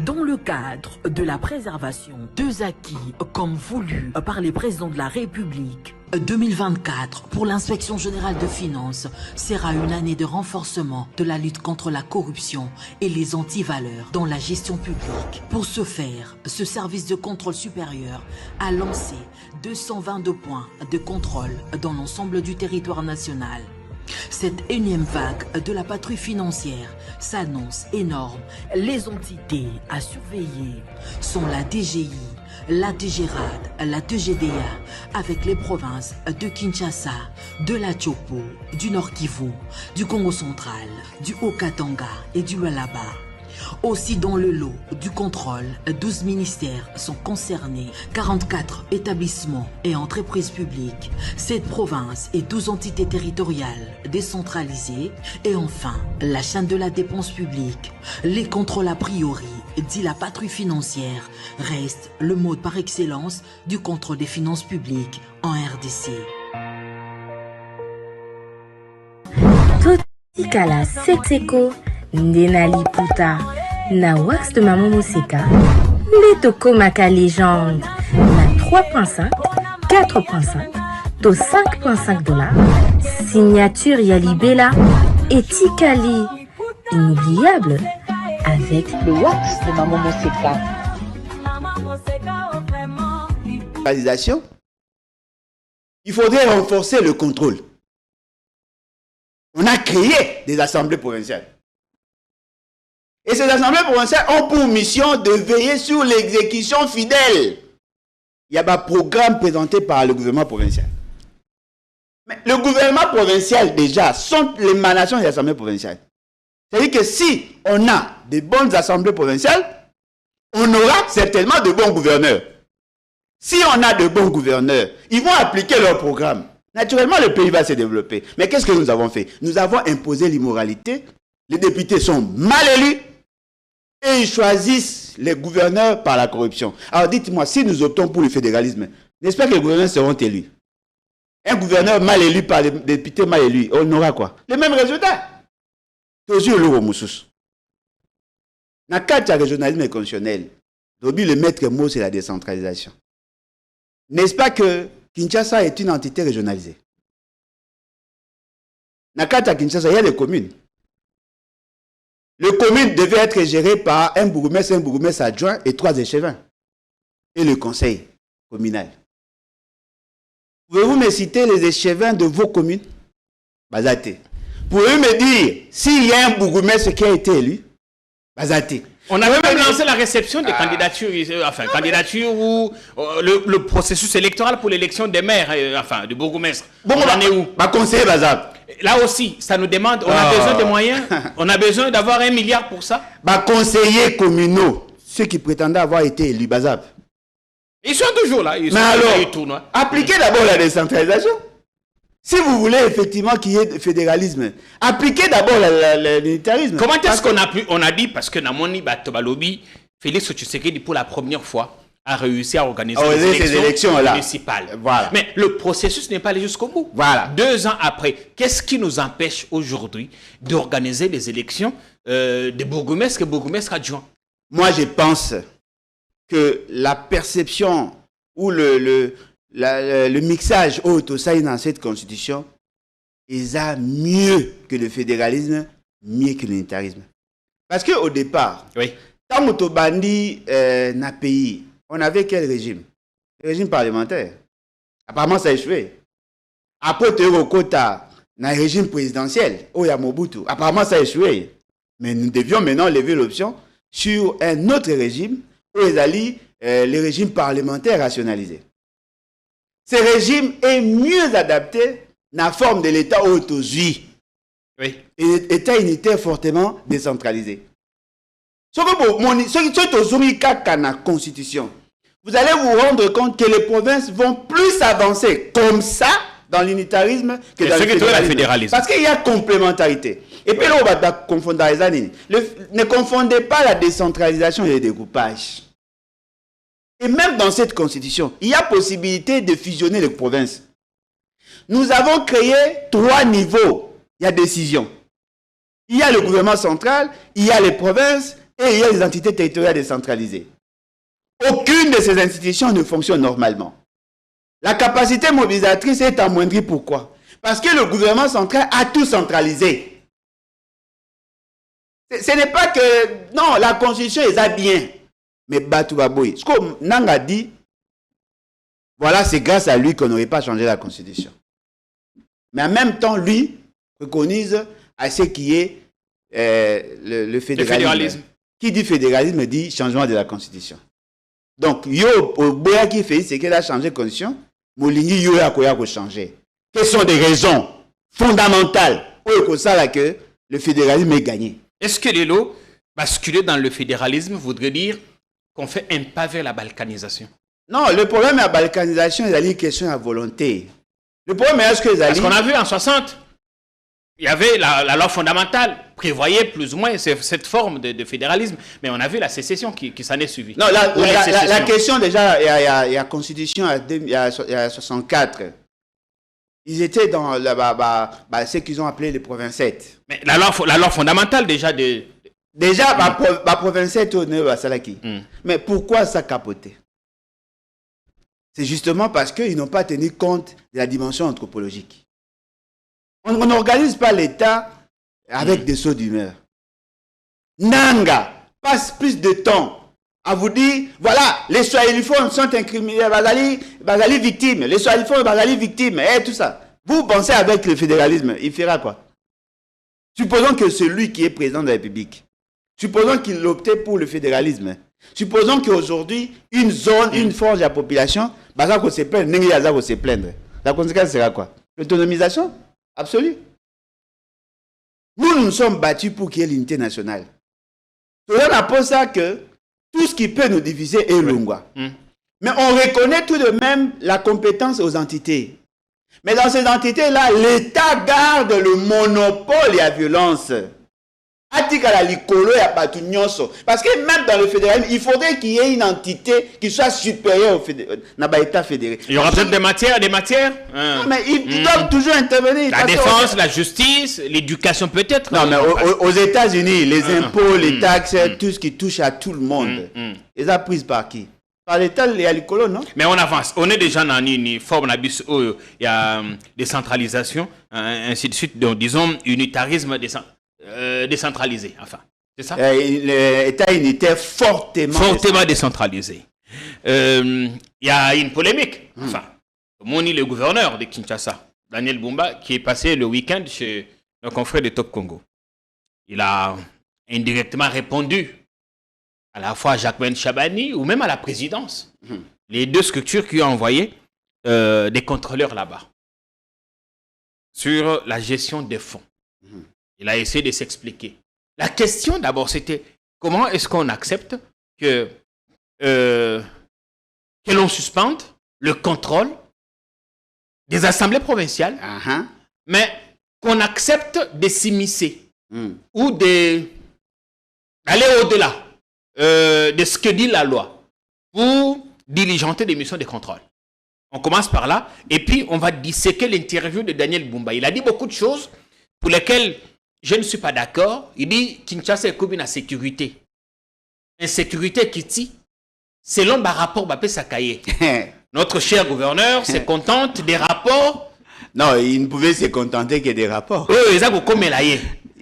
Dans le cadre de la préservation deux acquis comme voulu par les présidents de la République, 2024 pour l'inspection générale de finances sera une année de renforcement de la lutte contre la corruption et les antivaleurs dans la gestion publique. Pour ce faire, ce service de contrôle supérieur a lancé 222 points de contrôle dans l'ensemble du territoire national. Cette énième vague de la patrouille financière s'annonce énorme. Les entités à surveiller sont la DGI, la DGRAD, la DGDA, avec les provinces de Kinshasa, de la Tchopo, du Nord Kivu, du Congo central, du Haut-Katanga et du Lualaba. Aussi dans le lot du contrôle, 12 ministères sont concernés, 44 établissements et entreprises publiques, 7 provinces et 12 entités territoriales décentralisées et enfin la chaîne de la dépense publique. Les contrôles a priori, dit la patrouille financière, restent le mode par excellence du contrôle des finances publiques en RDC. Totikala Setseko Ndenali Puta na wax de Maman Moseka Letoko Maka légende na 3.5 4.5 to 5.5 $, signature Yalibela et Tikali inoubliable avec le wax de Maman Moseka. Il faudrait renforcer le contrôle. On a créé des assemblées provinciales. Et ces assemblées provinciales ont pour mission de veiller sur l'exécution fidèle. Il y a un programme présenté par le gouvernement provincial. Mais le gouvernement provincial, déjà, sont l'émanation des assemblées provinciales. C'est-à-dire que si on a de bonnes assemblées provinciales, on aura certainement de bons gouverneurs. Si on a de bons gouverneurs, ils vont appliquer leur programme. Naturellement, le pays va se développer. Mais qu'est-ce que nous avons fait? Nous avons imposé l'immoralité. Les députés sont mal élus. Et ils choisissent les gouverneurs par la corruption. Alors dites-moi, si nous optons pour le fédéralisme, n'est-ce pas que les gouverneurs seront élus? Un gouverneur mal élu par les députés mal élus, on aura quoi? Les mêmes résultats. Toujours le Romoussous. Dans le cadre du régionalisme constitutionnel, le maître mot, c'est la décentralisation. N'est-ce pas que Kinshasa est une entité régionalisée? Dans le cadre de Kinshasa, il y a des communes. Les communes devaient être gérées par un bourgmestre adjoint et 3 échevins. Et le conseil communal. Pouvez-vous me citer les échevins de vos communes? Bazaté. Pouvez-vous me dire s'il y a un bourgmestre qui a été élu? Bazaté. On avait même lancé la réception des candidatures, enfin, candidatures ou le processus électoral pour l'élection des maires, enfin, du bourgmestre. Bon, on en est où? Conseiller Bazab. Là aussi, ça nous demande, on a besoin de moyens, on a besoin d'avoir 1 milliard pour ça. Conseillers communaux, ceux qui prétendaient avoir été élus, Bazab. Ils sont toujours là. Mais alors, appliquez d'abord la décentralisation. Si vous voulez effectivement qu'il y ait fédéralisme, appliquez d'abord l'unitarisme. Comment est-ce qu'on a dit, parce que Namoni Batobalobi, Félix Tshisekedi pour la première fois a réussi à organiser ces élections municipales. Voilà. Mais le processus n'est pas allé jusqu'au bout. Voilà. 2 ans après, qu'est-ce qui nous empêche aujourd'hui d'organiser les élections des bourgmestres et bourgmestres adjoints? Moi, je pense que la perception ou le mixage autosaï dans cette constitution est mieux que le fédéralisme, mieux que l'unitarisme. Parce qu'au départ, quand Motobandi n'a pays, on avait quel régime? Le régime parlementaire. Apparemment, ça a échoué. Après, tu as quota dans le régime présidentiel, où il y a Mobutu. Apparemment, ça a échoué. Mais nous devions maintenant lever l'option sur un autre régime, où il y a le régime parlementaire rationalisé. Ce régime est mieux adapté dans la forme de l'État autosuit. Oui. État unitaire fortement décentralisé. Ce que la Constitution, vous allez vous rendre compte que les provinces vont plus avancer comme ça dans l'unitarisme que dans le fédéralisme. fédéralisme. Parce qu'il y a complémentarité. Et puis là, on va confondre les années. Ne confondez pas la décentralisation et le découpage. Et même dans cette constitution, il y a possibilité de fusionner les provinces. Nous avons créé 3 niveaux. Il y a décision. Il y a le gouvernement central, il y a les provinces et il y a les entités territoriales décentralisées. Aucune de ces institutions ne fonctionne normalement. La capacité mobilisatrice est amoindrie. Pourquoi? Parce que le gouvernement central a tout centralisé. Ce n'est pas que... Non, la constitution est bien. Mais Batoubaboui, ce que Nanga dit, voilà, c'est grâce à lui qu'on n'aurait pas changé la constitution. Mais en même temps, lui préconise à ce qui est le fédéralisme. Qui dit fédéralisme dit changement de la constitution. Donc, yo, Boya qui fait, c'est qu'elle a changé la constitution, Moulini yo a changé. Quelles sont des raisons fondamentales pour que le fédéralisme est gagné? Est-ce que les lots basculer dans le fédéralisme voudrait dire qu'on fait un pas vers la balkanisation? Non, le problème de la balkanisation, c'est une question de volonté. Le problème est que... Parce qu'on a vu en 60, il y avait la loi fondamentale, prévoyait plus ou moins cette forme de fédéralisme, mais on a vu la sécession qui s'en est suivie. Non, la question déjà, il y a la constitution, il y a 64. Ils étaient dans ce qu'ils ont appelé les provincettes. Mais la loi fondamentale déjà de... Déjà, la provincette au nez à Salaki. Mais pourquoi ça capoter? C'est justement parce qu'ils n'ont pas tenu compte de la dimension anthropologique. On n'organise pas l'État avec des sauts d'humeur. Nanga passe plus de temps à vous dire, voilà, les Swahiliphones sont incriminés, Bazali victime, les Swahiliphones, Bazali victime, et tout ça. Vous pensez avec le fédéralisme, il fera quoi? Supposons que celui qui est président de la République, supposons qu'il optait pour le fédéralisme, supposons qu'aujourd'hui, une zone, une force de la population, Bazali se plaindre, se plaindre. La conséquence sera quoi? L'autonomisation absolue. Nous nous sommes battus pour qu'il y ait l'unité nationale. Cela n'a pas ça que tout ce qui peut nous diviser est Lungwa. Mais on reconnaît tout de même la compétence aux entités. Mais dans ces entités-là, l'État garde le monopole et la violence. Parce que même dans le fédéralisme, il faudrait qu'il y ait une entité qui soit supérieure au État fédéré. Il y aura peut-être des matières. Non, mais ils doivent toujours intervenir. La défense, la justice, l'éducation peut-être. Non, mais aux États-Unis, les impôts, les taxes, tout ce qui touche à tout le monde, ils ont pris par qui? Par l'État et à l'écolo, non? Mais on avance. On est déjà dans une forme il y a décentralisation, ainsi de suite. Donc, disons, unitarisme décentralisé, enfin. C'est ça? L'État unitaire fortement décentralisé. Il y a une polémique. Enfin, Moni, le gouverneur de Kinshasa, Daniel Bumba, qui est passé le week-end chez nos confrères de Top Congo. Il a indirectement répondu à la fois à Jacquemain Chabani ou même à la présidence. Les deux structures qui ont envoyé des contrôleurs là-bas sur la gestion des fonds. Il a essayé de s'expliquer. La question d'abord, c'était comment est-ce qu'on accepte que l'on suspende le contrôle des assemblées provinciales, mais qu'on accepte de s'immiscer ou d'aller au-delà de ce que dit la loi pour diligenter des missions de contrôle. On commence par là et puis on va disséquer l'interview de Daniel Bumba. Il a dit beaucoup de choses pour lesquelles je ne suis pas d'accord. Il dit Kinshasa est comme une insécurité. Insécurité qui tue. Selon le rapport Bapé Sakaye. Notre cher gouverneur se contente des rapports. Non, il ne pouvait se contenter que des rapports. Oui, exactement comme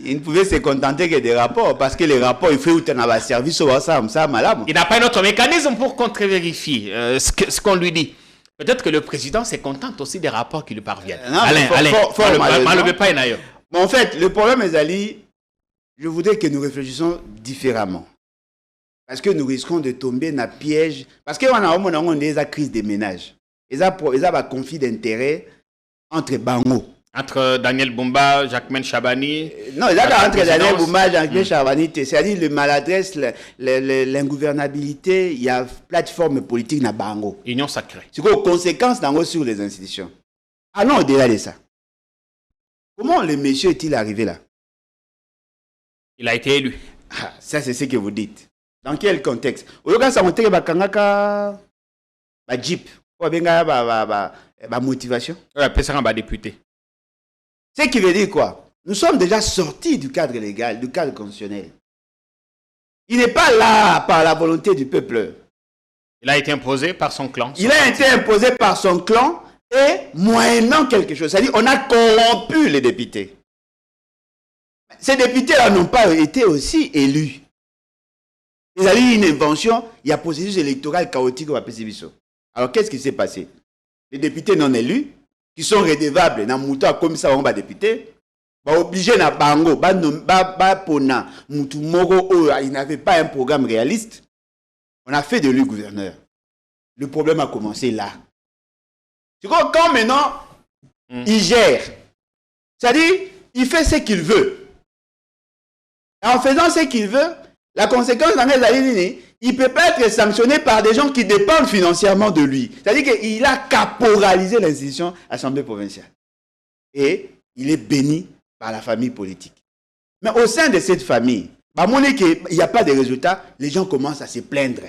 il ne pouvait se contenter que des rapports parce que les rapports, il faut un service au ça, malade. Il n'a pas un autre mécanisme pour contre-vérifier ce qu'on lui dit. Peut-être que le président se contente aussi des rapports qui lui parviennent. Non, Alain, Mais en fait, le problème est, Ali, je voudrais que nous réfléchissions différemment. Parce que nous risquons de tomber dans le piège. Parce qu'on a des crises des ménages. Ils ont un conflit d'intérêts entre Bango. Entre Daniel Bumba, Jacquemain Chabani. Non, il y a entre Daniel Bumba et Jacquemain Chabani. C'est-à-dire le maladresse, l'ingouvernabilité, il y a plateforme politique dans Bango. Union sacrée. C'est quoi les conséquences sur les institutions? Allons au-delà de ça. Comment le monsieur est-il arrivé là? Il a été élu. Ah, ça, c'est ce que vous dites. Dans quel contexte? Oyoka sa monté bakangaka ba jeep. Ou benga ba motivation. Ouais, après ça, député. Ce qui veut dire quoi? Nous sommes déjà sortis du cadre légal, du cadre constitutionnel. Il n'est pas là par la volonté du peuple. Il a été imposé par son clan. Il a été imposé par son clan et moyennant quelque chose. C'est-à-dire on a corrompu les députés. Ces députés-là n'ont pas été aussi élus. Ils ont eu une invention, il y a processus électoral chaotique au Pacifico. Alors qu'est-ce qui s'est passé? Les députés non élus, qui sont redevables, dans le comme ça, on va député, obligés na bango, il n'avait pas un programme réaliste. On a fait de lui gouverneur. Le problème a commencé là. Tu vois, quand maintenant, il gère, c'est-à-dire, il fait ce qu'il veut. Et en faisant ce qu'il veut, la conséquence dans les années, il ne peut pas être sanctionné par des gens qui dépendent financièrement de lui. C'est-à-dire qu'il a caporalisé l'institution Assemblée provinciale. Et il est béni par la famille politique. Mais au sein de cette famille, il n'y a pas de résultats, les gens commencent à se plaindre.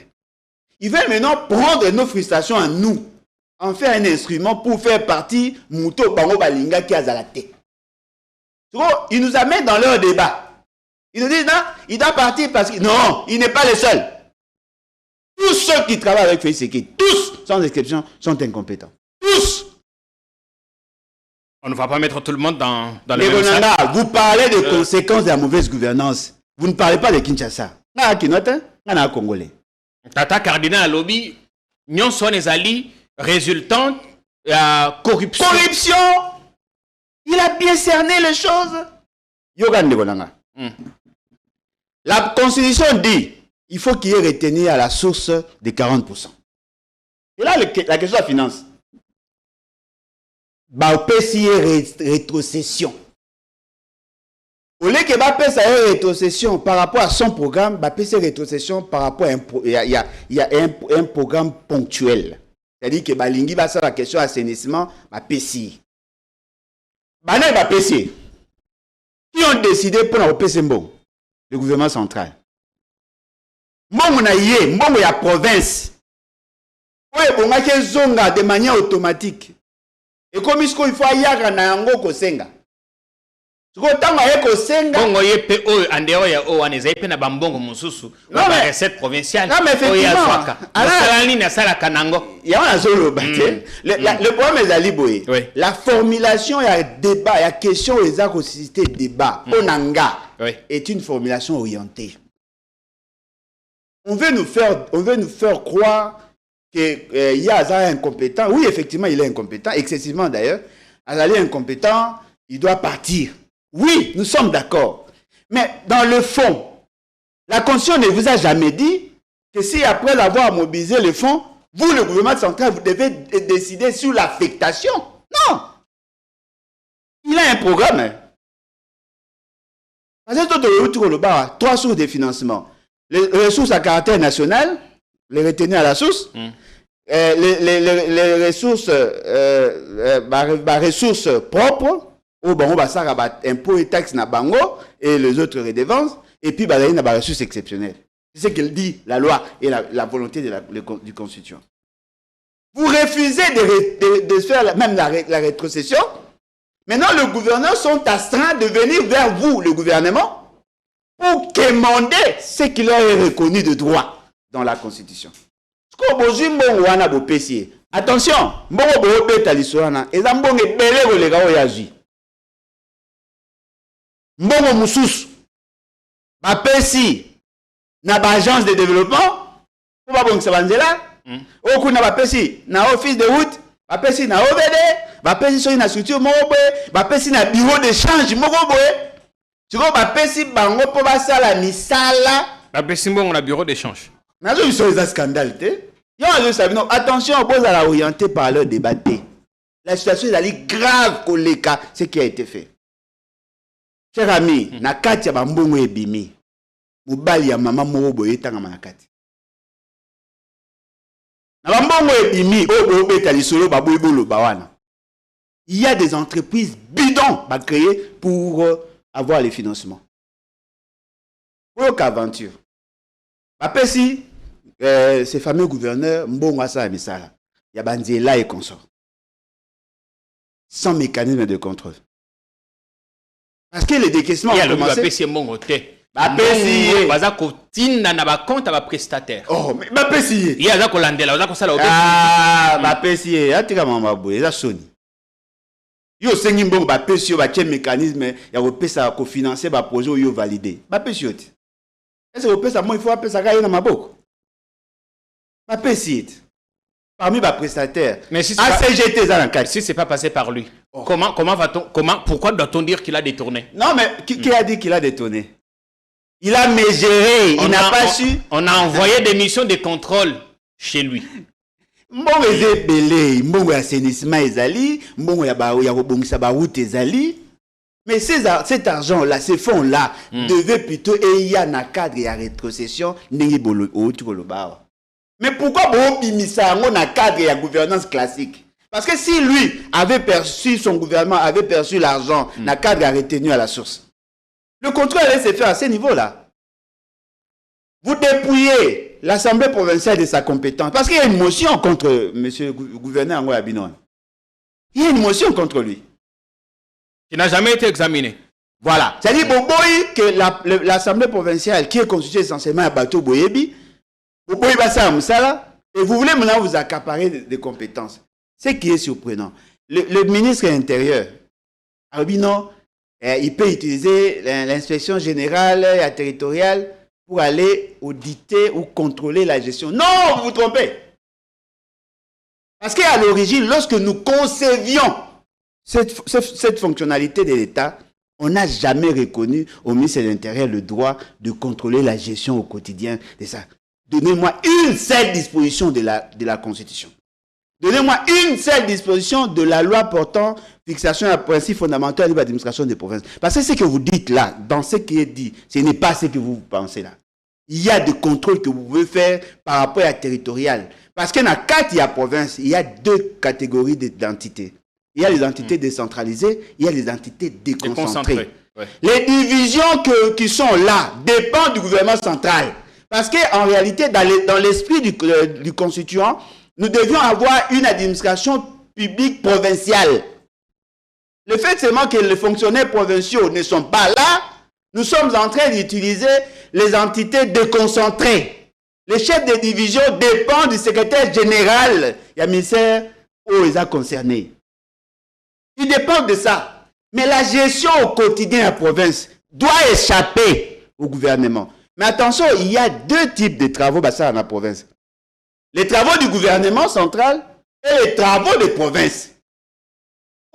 Ils veulent maintenant prendre nos frustrations à nous, en faire un instrument pour faire partie Mouto Bango Balinga qui a Zalaté. Ils nous amènent dans leur débat. Ils nous disent, non, il doit partir parce que... Non, il n'est pas le seul. Tous ceux qui travaillent avec Félix Tshisekedi, tous, sans exception, sont incompétents. Tous. On ne va pas mettre tout le monde dans le même sac. Vous parlez des conséquences de la mauvaise gouvernance. Vous ne parlez pas de Kinshasa. Congolais. Tata Cardinal Lobby, nous sommes les alliés résultant de la corruption. Corruption. Il a bien cerné les choses. La Constitution dit il faut qu'il y ait retenu à la source de 40%. Et là, la question de la finance. Il y a rétrocession. Au lieu que Bappé ça ait rétrocession par rapport à son programme, Bappé c'est rétrocession par rapport à un programme ponctuel. C'est-à-dire que Balingi va faire la question d'assainissement, Bappé si. Bappé si. Qui ont décidé pour la PCMBO? Le gouvernement central. Mbongo na yé, mbongo ya province. Oye bonga ke zonga de manière automatique. Et comme il faut yaka na yango kosenga. Siko tanga ye kosenga. Bongo ye pe o andeo ya o aneza pe na bambongo mususu. Na ba recette provinciale. Non mais effectivement. Alors ni na sala kanango. Il y a un solo baté. Le problème est d'Aliboé. Oui. La formulation il y a débat, il y a question les a suscité débat. Onanga est une formulation orientée. On veut nous faire croire que Yaza est incompétent. Oui, effectivement, il est incompétent, excessivement d'ailleurs. Azali est incompétent, il doit partir. Oui, nous sommes d'accord. Mais dans le fond, la Constitution ne vous a jamais dit que si après avoir mobilisé le fonds, vous, le gouvernement central, vous devez décider sur l'affectation. Non. Il a un programme. Parce que 3 sources de financement. Les ressources à caractère national, les retenir à la source, les ressources, ressources propres, au bango basara impôts et taxes na bango et les autres redevances, et puis les ressources exceptionnelles. C'est ce qu'elle dit, la loi et la volonté du Constitution. Vous refusez de faire même la rétrocession. Maintenant, les gouverneurs sont astreints de venir vers vous, le gouvernement, pour quémander ce qui leur est reconnu de droit dans la Constitution. Attention, mbongo mususu bapesi na ba agence de développement pour ba bongisa banzela oku na bapesi na office de route bapesi na OVD bapesi so na structure moko boye bapesi na bureau d'échange moko boye siko bapesi bango po basala misala bapesi mbongo na bureau d'échange nazo biso eza scandale te yo azo sabino attention opose à la orienté par leur débat. La situation est allée grave koleka ce qui a été fait. Cher ami, na kati ya bambongo ebimi. Mobali ya mama moko boye tanga na kati. Na bambongo ebimi o beta lisolo baboyi bolo bawana. Il y a des entreprises bidons à créer pour avoir les financements. Pour aventure. Après, si ces fameux gouverneurs, Mbongo Asa Misala, Yabandiela et consort. Sans mécanisme de contrôle. Parce que les décaissements ont commencé. prestataire. Oh, mais Bapesi. Il y a Kolandela, ah, Bapesi, atika mama boye, ça sonne. Yo sengi mbongo Bapesi, un mécanisme, ya repesa ko financer ba projet yo validé. Bapesi. Est-ce que repesa moi il faut appeler ça gagne na maboko. Bapesi. Parmi les prestataires, mais si c'est pas passé par lui, pourquoi doit-on dire qu'il a détourné? Non, mais qui a dit qu'il a détourné? Il a mesuré, il n'a pas su. On a envoyé des missions de contrôle chez lui. Mbongo ezebele, mbongo assainissement ezali, mbongo ya robongisa ba route ezali. Mais cet argent-là, ces fonds-là, devaient plutôt y a un cadre et rétrocession ndenge bolo ba. Mais pourquoi Bimisa on a cadre et gouvernance classique? Parce que si lui avait perçu, son gouvernement avait perçu l'argent, le cadre a retenu à la source. Le contrôle allait se faire à ce niveau-là. Vous dépouillez l'Assemblée provinciale de sa compétence. Parce qu'il y a une motion contre M. le gouverneur Angoy Abinon. Il y a une motion contre lui. Qui n'a jamais été examiné. Voilà. C'est-à-dire que l'Assemblée provinciale, qui est constituée essentiellement à Bateau Boyebi, et vous voulez maintenant vous accaparer des compétences. Ce qui est surprenant. Le ministre intérieur, Arbino, il peut utiliser l'inspection générale et territoriale pour aller auditer ou contrôler la gestion. Non, vous vous trompez. Parce qu'à l'origine, lorsque nous concevions cette fonctionnalité de l'État, on n'a jamais reconnu au ministre de l'Intérieur le droit de contrôler la gestion au quotidien de ça. Donnez-moi une seule disposition de la Constitution. Donnez-moi une seule disposition de la loi portant fixation à principe fondamental de l'administration des provinces. Parce que ce que vous dites là, dans ce qui est dit, ce n'est pas ce que vous pensez là. Il y a des contrôles que vous pouvez faire par rapport à la territoriale. Parce que dans 4 provinces, il y a 2 catégories d'identités. Il y a les entités décentralisées, il y a les entités déconcentrées. Ouais. Les divisions qui sont là dépendent du gouvernement central. Parce qu'en réalité, dans l'esprit du constituant, nous devions avoir une administration publique provinciale. Le fait seulement que les fonctionnaires provinciaux ne sont pas là, nous sommes en train d'utiliser les entités déconcentrées. Les chefs de division dépendent du secrétaire général. Il y a un ministère où ils sont concernés. Ils dépendent de ça. Mais la gestion au quotidien de la province doit échapper au gouvernement. Mais attention, il y a 2 types de travaux dans la province. Les travaux du gouvernement central et les travaux des provinces.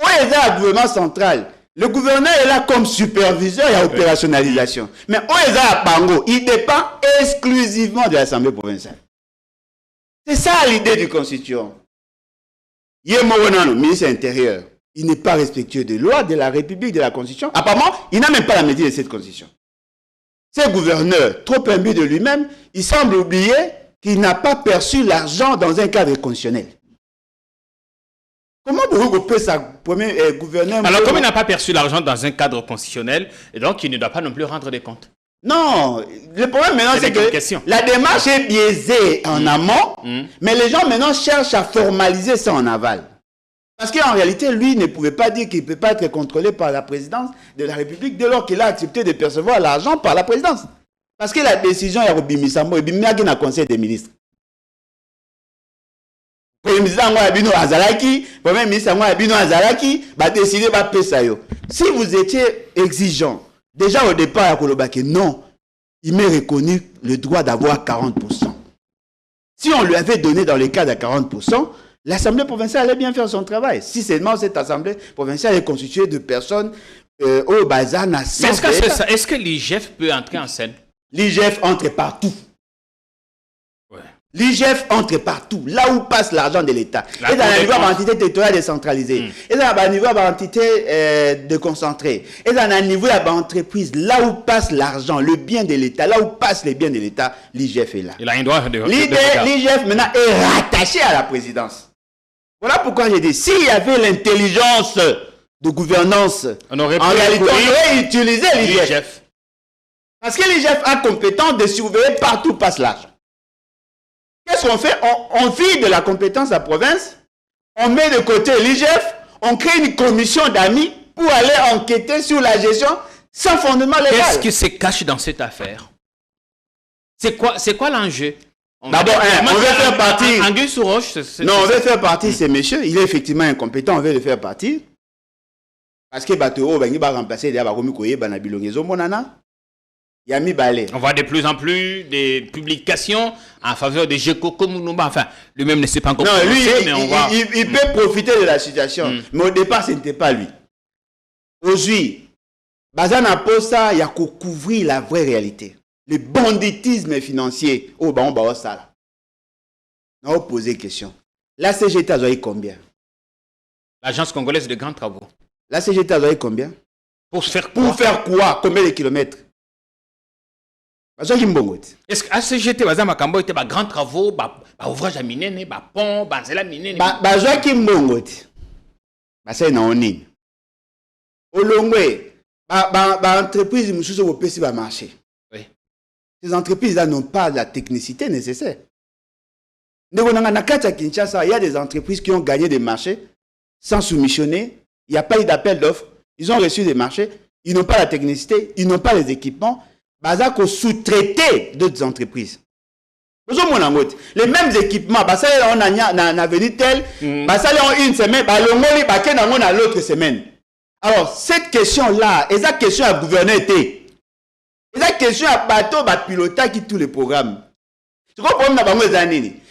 Où est le gouvernement central? Le gouverneur est là comme superviseur et à opérationnalisation. Mais où est le Bango? Il dépend exclusivement de l'Assemblée provinciale. C'est ça l'idée du constituant. Yémoronano, ministre intérieur, il n'est pas respectueux des lois de la République, de la Constitution. Apparemment, il n'a même pas la médecine de cette Constitution. Ce gouverneur, trop imbu de lui-même, il semble oublier qu'il n'a pas perçu l'argent dans un cadre constitutionnel. Comment vous peut ça, premier gouverneur... Alors, comme il n'a pas perçu l'argent dans un cadre constitutionnel, et donc il ne doit pas non plus rendre des comptes. Non, le problème maintenant, c'est que la démarche est biaisée en amont, mais les gens maintenant cherchent à formaliser ça en aval. Parce qu'en réalité, lui ne pouvait pas dire qu'il ne peut pas être contrôlé par la présidence de la République dès lors qu'il a accepté de percevoir l'argent par la présidence. Parce que la décision est Bimisambo et Bimia dans le Conseil des ministres. Premier ministre Abino Azalaki, premier ministre Abino Azalaki, va décider de faire ça. Si vous étiez exigeant, déjà au départ à Kolobake, non, il m'est reconnu le droit d'avoir 40%. Si on lui avait donné dans le cadre à 40%, l'Assemblée provinciale allait bien faire son travail. Si seulement cette Assemblée provinciale est constituée de personnes au Bazana sans... Est-ce que l'IGF peut entrer en scène? L'IGF entre partout. Ouais. L'IGF entre partout, là où passe l'argent de l'État. Et dans le niveau d'entité territoriale décentralisée. Et dans le niveau d'entité déconcentrée. Et dans le niveau d'entreprise, là où passe l'argent, le bien de l'État, là où passent les biens de l'État, l'IGF est là. Il a un droit de l'IGF maintenant est rattaché à la présidence. Voilà pourquoi j'ai dit, s'il y avait l'intelligence de gouvernance, en réalité, on aurait utilisé l'IGF. Parce que l'IGF a compétence de surveiller partout où passe l'argent. Qu'est-ce qu'on fait? On vide de la compétence à la province, on met de côté l'IGF, on crée une commission d'amis pour aller enquêter sur la gestion sans fondement légal. Qu'est-ce qui se cache dans cette affaire? C'est quoi l'enjeu? D'abord, on veut faire partie. Anguille sous roche. Non, on veut faire partie, c'est monsieur. Il est effectivement incompétent, on veut le faire partie. Parce que Batero, il va remplacer les Abaromi Banabilongezo Monana. Yami Balé. On voit de plus en plus des publications en faveur de Jeko Komunumba. Enfin, lui-même ne sait pas encore. Non, lui, mais on voit... il peut profiter de la situation. Mais au départ, ce n'était pas lui. Aujourd'hui, Bazana Posta, il y a qu'à couvrir la vraie réalité. Le banditisme financier. Oh, bah, on va ça là. On va poser question. La CGT a joué combien? L'Agence congolaise de grands travaux. La CGT a joué combien? Pour faire quoi? Pour faire quoi? Combien de kilomètres? Est-ce que la CGT, Bazama était grands travaux, ouvrage à miner, pont, banzela miner? Bazaki Mbongoti. C'est na onine. Olongwe, entreprise mususu au PC va marcher. Oui. Ces entreprises-là n'ont pas la technicité nécessaire. Il y a des entreprises qui ont gagné des marchés sans soumissionner. Il n'y a pas eu d'appel d'offres. Ils ont reçu des marchés. Ils n'ont pas la technicité. Ils n'ont pas les équipements. Bazako sous-traiter d'autres entreprises. Les mêmes équipements, on a venu tel, en une semaine, l'autre semaine. Alors, cette question-là, et cette question à gouverner était. Et cette question à bateau, piloter qui tous les programmes. C'est quoi le problème dans les années?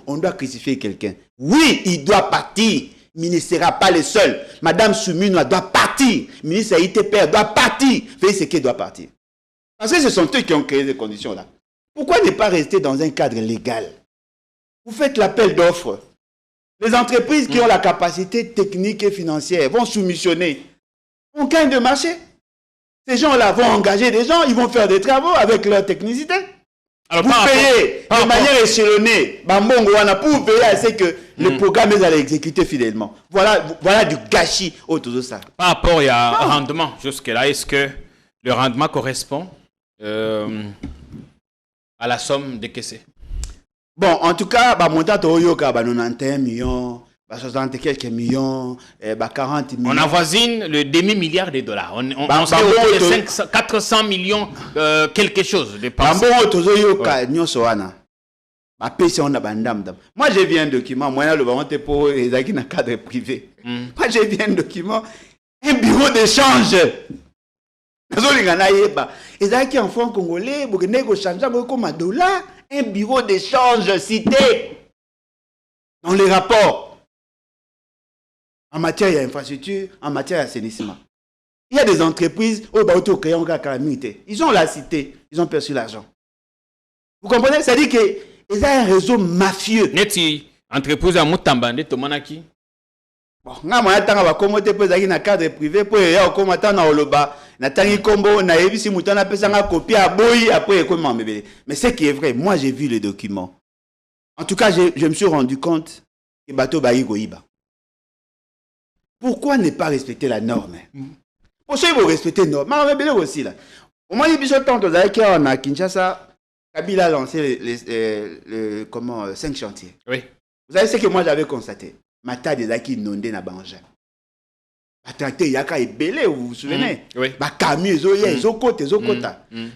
On doit crucifier quelqu'un. Oui, il doit partir. Le ministre ne sera pas le seul. Madame Soumino doit partir. Le ministre ITP doit partir. Faites ce qu'il doit partir. Parce que ce sont eux qui ont créé ces conditions-là. Pourquoi ne pas rester dans un cadre légal? Vous faites l'appel d'offres. Les entreprises qui ont la capacité technique et financière vont soumissionner. On gagne de marché. Ces gens-là vont engager des gens, ils vont faire des travaux avec leur technicité. Alors, vous payez de manière échelonnée. Pour vous payer, c'est que le programme est à l'exécuter fidèlement. Voilà du gâchis autour de ça. Par rapport à rendement, jusque-là, est-ce que le rendement correspond à la somme décaissée? Bon, en tout cas, montant de 91 millions, 60 quelques millions, 40 millions. On avoisine le demi-milliard de dollars. On serait autour de 400 millions quelque chose de penses. Moi, j'ai vu un document. Moi, le baron pour les acquis dans le cadre privé. Moi, j'ai vu un document. Un bureau d'échange. Les acquis en francs congolais, un bureau d'échange cité dans les rapports. En matière d'infrastructure, en matière d'assainissement. Il y a des entreprises ils ont la cité, ils ont perçu l'argent. Vous comprenez? C'est-à-dire qu'ils ont un réseau mafieux. Neti entreprise à Moutambande, Tomanaki. Bon, nga mwana tanga ba komote pe zaki na cadre privé po ya okomata na oloba na tangi kombo na yebisi mutana pesa nga copie à boyi après comment mebele. Mais ce qui est vrai, moi j'ai vu les documents. En tout cas, je me suis rendu compte que bateau bayi goiba. Pourquoi ne pas respecter la norme? Pour ça, il faut respecter la norme. Mais on aussi là. Au moins, il y a tant de à Kinshasa, Kabila a lancé les 5 chantiers. Oui. Vous savez ce que moi j'avais constaté? Ma taille des acquis inondés na Bangin. La tracteur yaka est belé, vous vous souvenez? Oui. Ma camion, ils ont côté, ils ont côté.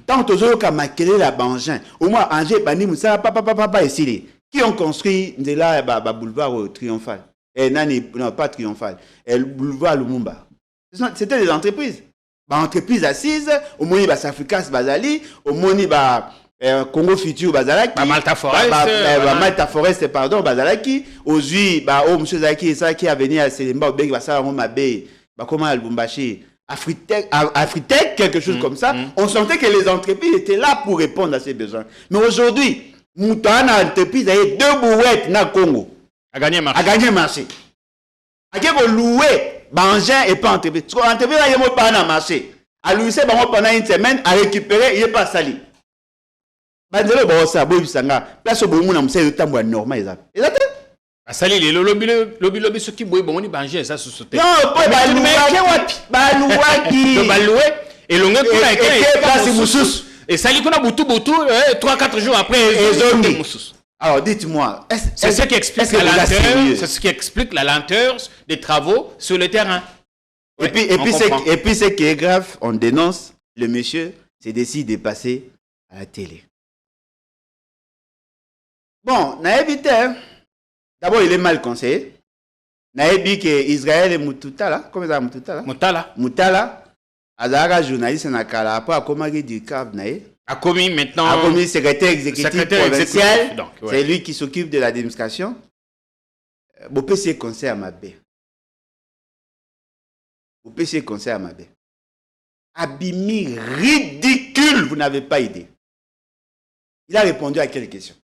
Tant que ils ont maquillé la Bangin. Au moins, Angers, Bani, Moussa, papa, ici. Qui ont construit de là, boulevard triomphal? Non, pas triomphal. Le boulevard Lumumba. C'était des entreprises. Entreprises assises, au moins, Safricas Bazali, au moins, Congo Futur Bazalaki. Malta Forest. Malta Forest, pardon, Bazalaki. Aujourd'hui, monsieur Zaki, ça qui a venu à Selemba, au Beg, comment à Lubumbashi, Afritech, quelque chose comme ça. On sentait que les entreprises étaient là pour répondre à ces besoins. Mais aujourd'hui, Moutana entreprise a eu 2 brouettes dans le Congo. A gagné marché. A gagné marché. A gagné louer Bangin et pas entreprise. Parce que l'entreprise a eu pas dans marché. A loué ça pendant une semaine, a récupéré, il n'est pas sali. Banzelo ba osa boy bisanga place bo muna musay tambo normal exact. Asali le lobby ce qui boit bon ni banger ça société. Non, pas balouaki. Le baloué et l'on est place Moussous. Et ça li qu'on a boutou 3-4 jours après Moussous. Alors dites-moi, c'est ce qui explique la lenteur, c'est ce qui explique la lenteur des travaux sur le terrain. Et puis ce qui est grave, on dénonce le monsieur se décide de passer à la télé. Bon, naïbité, d'abord il est mal conseillé. Naïbi que Israël est Moutala, comment ça Moutala? Moutala, Azara journaliste na kala après a commis du cab naï. A commis maintenant. A commis secrétaire exécutif provincial. C'est lui qui s'occupe de l'administration. Vous pouvez conseil à ma baie. Vous pouvez conseil à ma baie. Abimi ridicule, vous n'avez pas idée. Il a répondu à quelle question?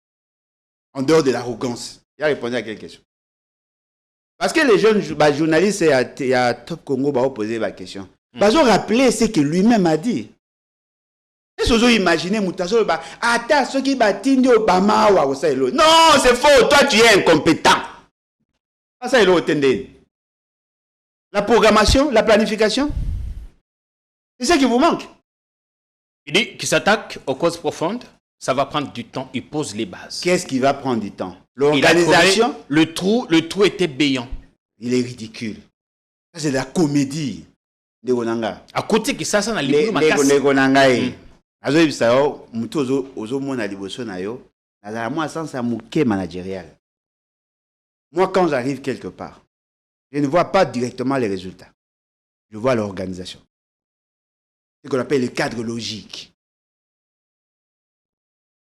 En dehors de l'arrogance, il a répondu à quelle question? Parce que les jeunes journalistes et à Top Congo vont poser la question. Ils ont rappelé ce que lui-même a dit. Est-ce que vous imaginez Moutazo attends, ceux qui battent Obama ou ça? Non, c'est faux, toi tu es incompétent. Ça, il est la programmation, la planification, c'est ça qui vous manque. Il dit qu'il s'attaque aux causes profondes, ça va prendre du temps, il pose les bases. Qu'est-ce qui va prendre du temps? L'organisation. Le trou était béant. Il est ridicule. Ça, c'est de la comédie. De Gonanga. À côté que ça n'a pas de Gonanga. Azo ibisao, muto ozo mona liboso na yo, nazala moi sans sa mouké managérial. Moi, quand j'arrive quelque part, je ne vois pas directement les résultats. Je vois l'organisation. Ce qu'on appelle le cadre logique.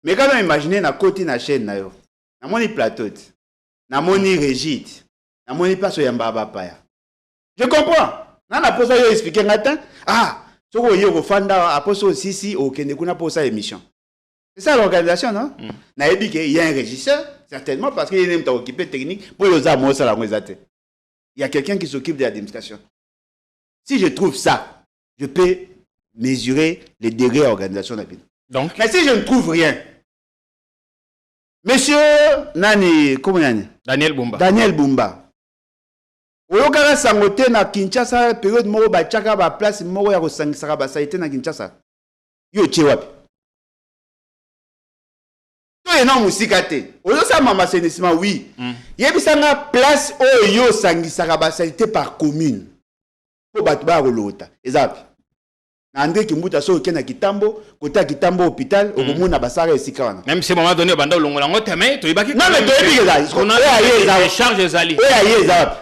Mais quand on imagine na côté na chaîne na yo, na moni plateau, na moni régite, na moni pas so yamba paya. Je comprends. Nana posa yo expliquer ngatin. Ah, soko yo fanda aposo aussi au kende kuna posa émission. C'est ça l'organisation, non? Na ebi que il y a un régisseur, certainement parce qu'il est même occupé technique pour les amos à la moisate. Il y a quelqu'un qui s'occupe de l'administration. Si je trouve ça, je peux mesurer les degrés d'organisation de la ville. Donc, mais si je ne trouve rien, monsieur Nani, comment Nani? Daniel Bumba. Daniel Bumba. Oyokaka sangote na Kinshasa période moko ba tchaka ba place moko ya kosangisaka ba saité na Kinshasa. Yo tie wapi? To ena musika te. Oyosa mama sénissement oui. Yebisanga place oyo sangisaka ba saité par commune. Po batu ba kolota. Ezapi. Na André Kimbuta so okena Kitambo, kota Kitambo hôpital, okomona basara esika wana. Même si à un moment donné banda longola ngote mais to ibaki. Non mais to ebi ezali. On a les charges ezali. Oya ye ezapi.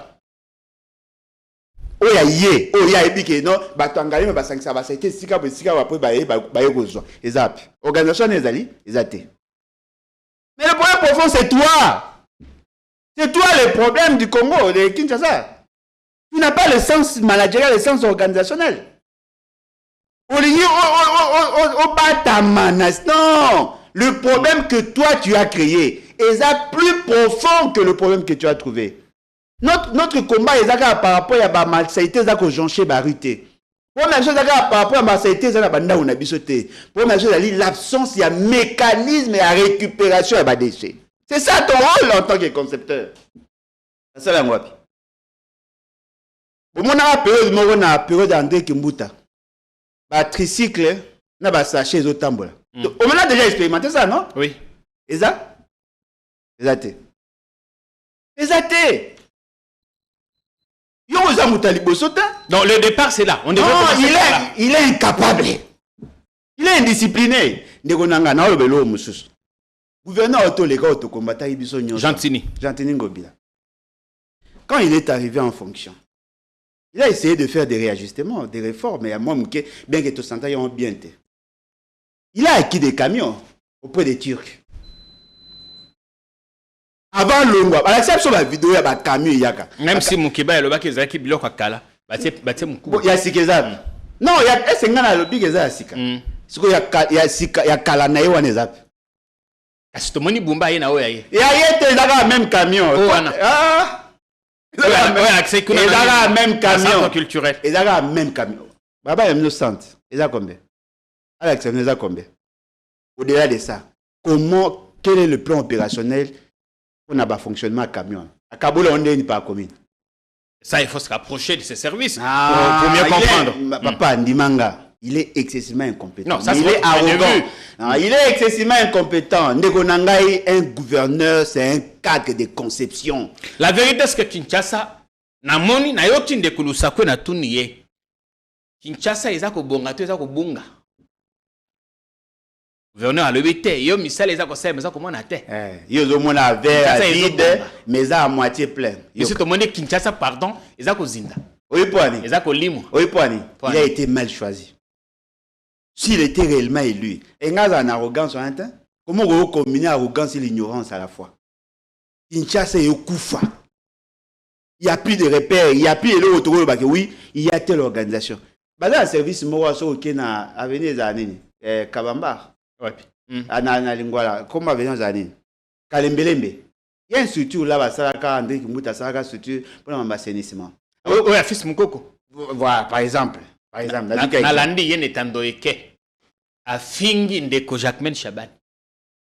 Oya ye, oya ebike non, batangali me basangisa ba saité sika après ba yekozwa. Ezapi. Organisation ezali, ezate. Mais le problème profond c'est toi. C'est toi le problème du Congo, de Kinshasa. Tu n'as pas le sens managérial, le sens organisationnel. Non, le problème que toi tu as créé est plus profond que le problème que tu as trouvé. Notre combat est par rapport à la malsaïté que jonché barité. Première chose par rapport à la malsaïté, c'est l'absence de mécanisme et à récupération à déchets. C'est ça ton rôle en tant que concepteur. C'est ça la moi. Pour mon période d'André Kimbuta. Tricycle, na ba sachet zo tambola. On a déjà expérimenté ça, non? Oui. Exact. Exact. Yo za mutali bosota. Donc le départ c'est là. On devrait il est incapable. Il est indiscipliné. Ndeko nanga na lobelo mususu. Gouverneur auto les gars auto combattant ibiso nyonso. Gentini Ngobila. Quand il est arrivé en fonction, il a essayé de faire des réajustements, des réformes, mais à moi, bien que tout ça aille bien. Il a acquis des camions auprès des Turcs. Avant Longwa, à l'exception de la vidéo, il y a des camions. Même si Moukiba est le bac, il y a des Kala. Il y a Sikeza. Non, il y a Sengana le big Sika. Il y a Kala Naïwanezap. C'est mon Bumba. Il y a même camion. Ils ont le même camion. Culturel. Ils ont le même camion. Baba, il y a 1900. Ils ont combien? Alex, ils ont combien? Au-delà de ça, quel est le plan opérationnel On a un fonctionnement à camion. À Kaboul, on n'est pas commune. Ça, il faut se rapprocher de ces services pour mieux comprendre. Papa Ndimanga, il est excessivement incompétent. Non, ça, il est arrogant. Non, il est excessivement incompétent. Ndeko Nangai, un gouverneur, c'est un cadre de conception. La vérité, c'est que Kinshasa, namoni na yoki Ndeko Lusakwe na tuniye. Kinshasa, ils ont bonga, ils ont bonga. Gouverneur a levé té, yo misal ils ont ça, mais ça comment on a té. Ils ont mon verre vide, mais ça à moitié plein. Si tout le monde Kinshasa, pardon, ils ont zinda. Oui, Poani. Ils ont limo. Oui, Poani. Il a été mal choisi. S'il était réellement élu, et il a une arrogance, comment on peut combiner arrogance et l'ignorance à la fois? Kinshasa est au Koufa. Il n'y a plus de repères, il n'y a plus de l'autre. Oui, il y a telle organisation. Dans le service, moi, je suis à venir à Kabamba. Ana lingwala comment venons années Kalembelembe il y a une structure là basalaka André Kimuta salaka structure pour l'assainissement oui fils Mukoko voilà par exemple na landi yene tandoeke afingi Ndeko Jacquemain Chabani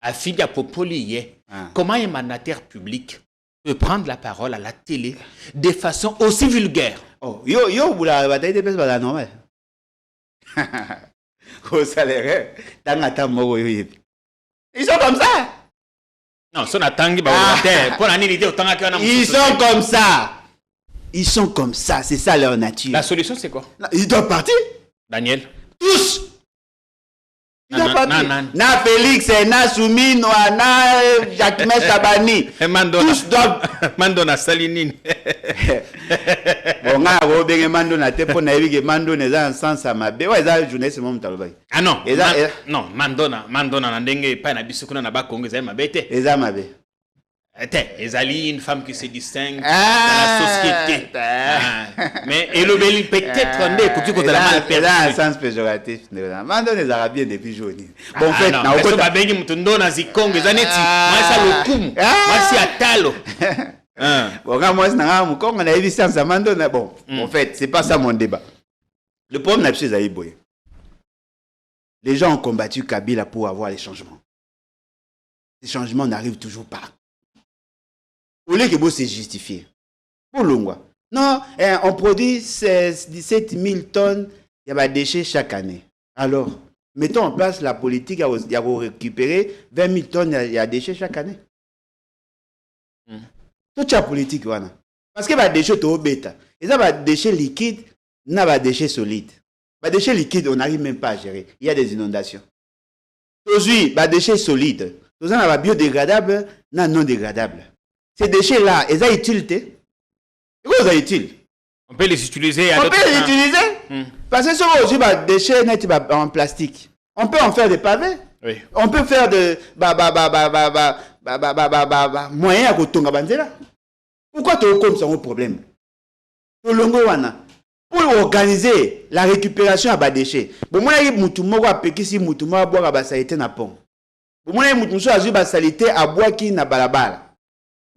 afingi a popoli ye comment un mandataire public peut prendre la parole à la télé de façon aussi vulgaire. Yo boula bataille de pèse bala normal. Au salaire, ils sont comme ça. Non, ils sont comme ça. Ils sont comme ça, c'est ça leur nature. La solution, c'est quoi? Ils doivent partir. Daniel. Tous. Ils doivent partir. Na Félix, na Soumi, na Jacquemain Chabani. Tous doivent. Mandona Salinine. Bon, Mandona sens à ma bé. Ah non. Non, Mandona n'endenge pas na bisukuna na ba Congo ma bête. Ezali une femme qui se distingue dans la société. Mais Elobeli peut-être un sens péjoratif. Mandona les Arabiens depuis journée. Bon fait, na okota bengi mutundo na zikongo zaneti. Moi ça lokumu. Moi si atalo. Bon, moi on a vu ça Mandona. Bon, en fait, c'est pas ça mon débat. Le problème c'est Zaïboye. Les gens ont combattu Kabila pour avoir les changements. Les changements n'arrivent toujours pas. Au lieu que c'est justifié. Pour Longwa. Non, on produit 17 000 tonnes de déchets chaque année. Alors, mettons en place la politique à récupérer 20 000 tonnes de déchets chaque année. Toute la politique, voilà. Parce que les déchets sont bêta. Et ça, les déchets liquides, n'a pas déchets solides. Les déchets liquides, on n'arrive même pas à gérer. Il y a des inondations. Aujourd'hui, les déchets solides, nous avons biodégradables, non dégradables. Ces déchets-là, ils sont utiles. Ils sont utiles. On peut les utiliser. On peut les utiliser. Parce que si on a des déchets en plastique, on peut en faire des pavés. Oui. On peut faire de moyens à Kotonga Banzela. Pourquoi tu as comme ça un problème? Pour organiser la récupération à déchets. Bon, moi, il y a des gens qui ont boire à basalité na pont. Bon, moi, il y a des gens qui ont basalité à boire qui na balabala.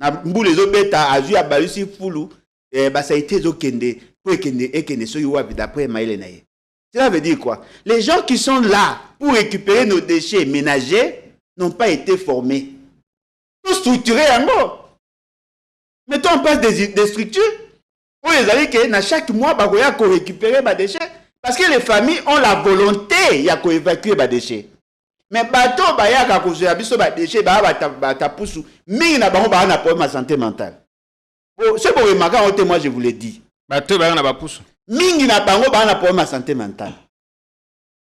Na mbule zo beta azu ya balusi fulu basalité zo kende pour ekende so yo wapi d'après maile na ye. Cela veut dire quoi? Les gens qui sont là pour récupérer nos déchets ménagers n'ont pas été formés. Tout structuré en gros. Mettons en place des structures pour les aller que dans chaque mois bagoya ko récupérer ba déchets parce que les familles ont la volonté ya ko évacuer ba déchets. Mais bateau bayaka ko zoya biso ba déchets ba tapusu mingi na bango ba na problème de santé mentale. Bon, c'est pour remarquer moi je vous l'ai dit. Bateau ba na ba pusu. Mingi na bango ba na problème de santé mentale.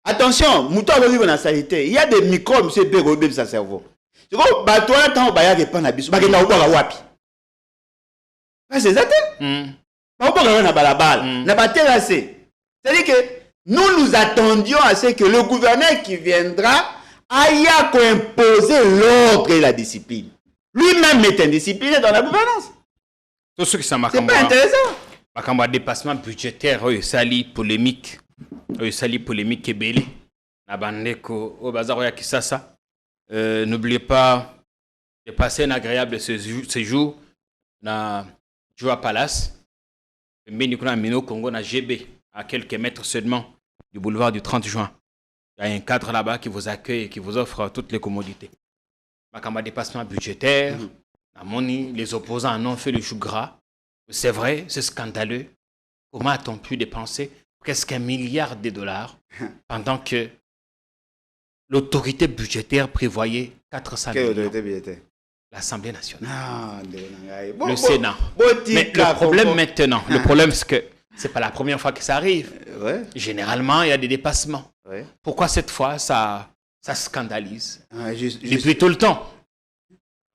Attention, mouton va vivre dans la sanité. Il y a des microbes monsieur Bego de sa cerveau. C'est comme bateau tant bayaka pa na biso ba kenda oboka wapi. C'est ça ba oboka na balabala na ba terrasser. C'est-à-dire que nous attendions à ce que le gouverneur qui viendra aille à imposer l'ordre et la discipline. Lui-même est indiscipliné dans la gouvernance. Tout ce qui s'en c'est pas intéressant. Un dépassement budgétaire, sali polémique, et belé. Nabandeko au bazar ya Kisasa. N'oubliez pas de passer un agréable séjour na Joa Palace. Mais nous avons au Congo na GB à quelques mètres seulement du boulevard du 30 juin. Il y a un cadre là-bas qui vous accueille et qui vous offre toutes les commodités. Un dépassement budgétaire, Les opposants en ont fait le chou gras. C'est vrai, c'est scandaleux. Comment a-t-on pu dépenser presque $1 milliard pendant que l'autorité budgétaire prévoyait 400 millions? Quelle autorité budgétaire? L'Assemblée nationale. Le Sénat. Mais le problème maintenant, le problème c'est que ce n'est pas la première fois que ça arrive. Ouais. Généralement, il y a des dépassements. Ouais. Pourquoi cette fois, ça scandalise? Depuis tout le temps,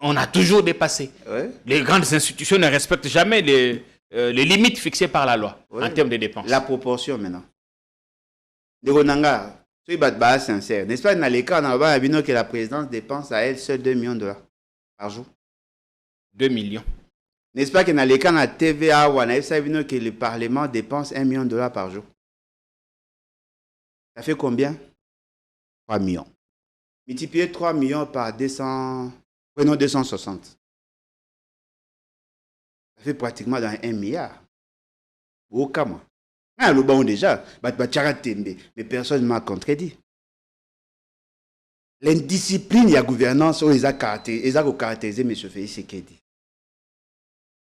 on a toujours dépassé. Ouais. Les grandes institutions ne respectent jamais les limites fixées par la loi en termes de dépenses. La proportion maintenant. De Ronanga, c'est sincère. N'est-ce pas, dans les cas, on a vu que la présidence dépense à elle seule $2 millions par jour. 2 millions. N'est-ce pas que dans les cas, dans la TVA, on a vu que le Parlement dépense $1 million par jour. Ça fait combien? 3 millions. Multiplier 3 millions par 260. Ça fait pratiquement dans 1 milliard. Au cas, moi. Le bon déjà, mais personne ne m'a contredit. L'indiscipline, il y a gouvernance, où ils ont caractérisé M. Félix Tshisekedi.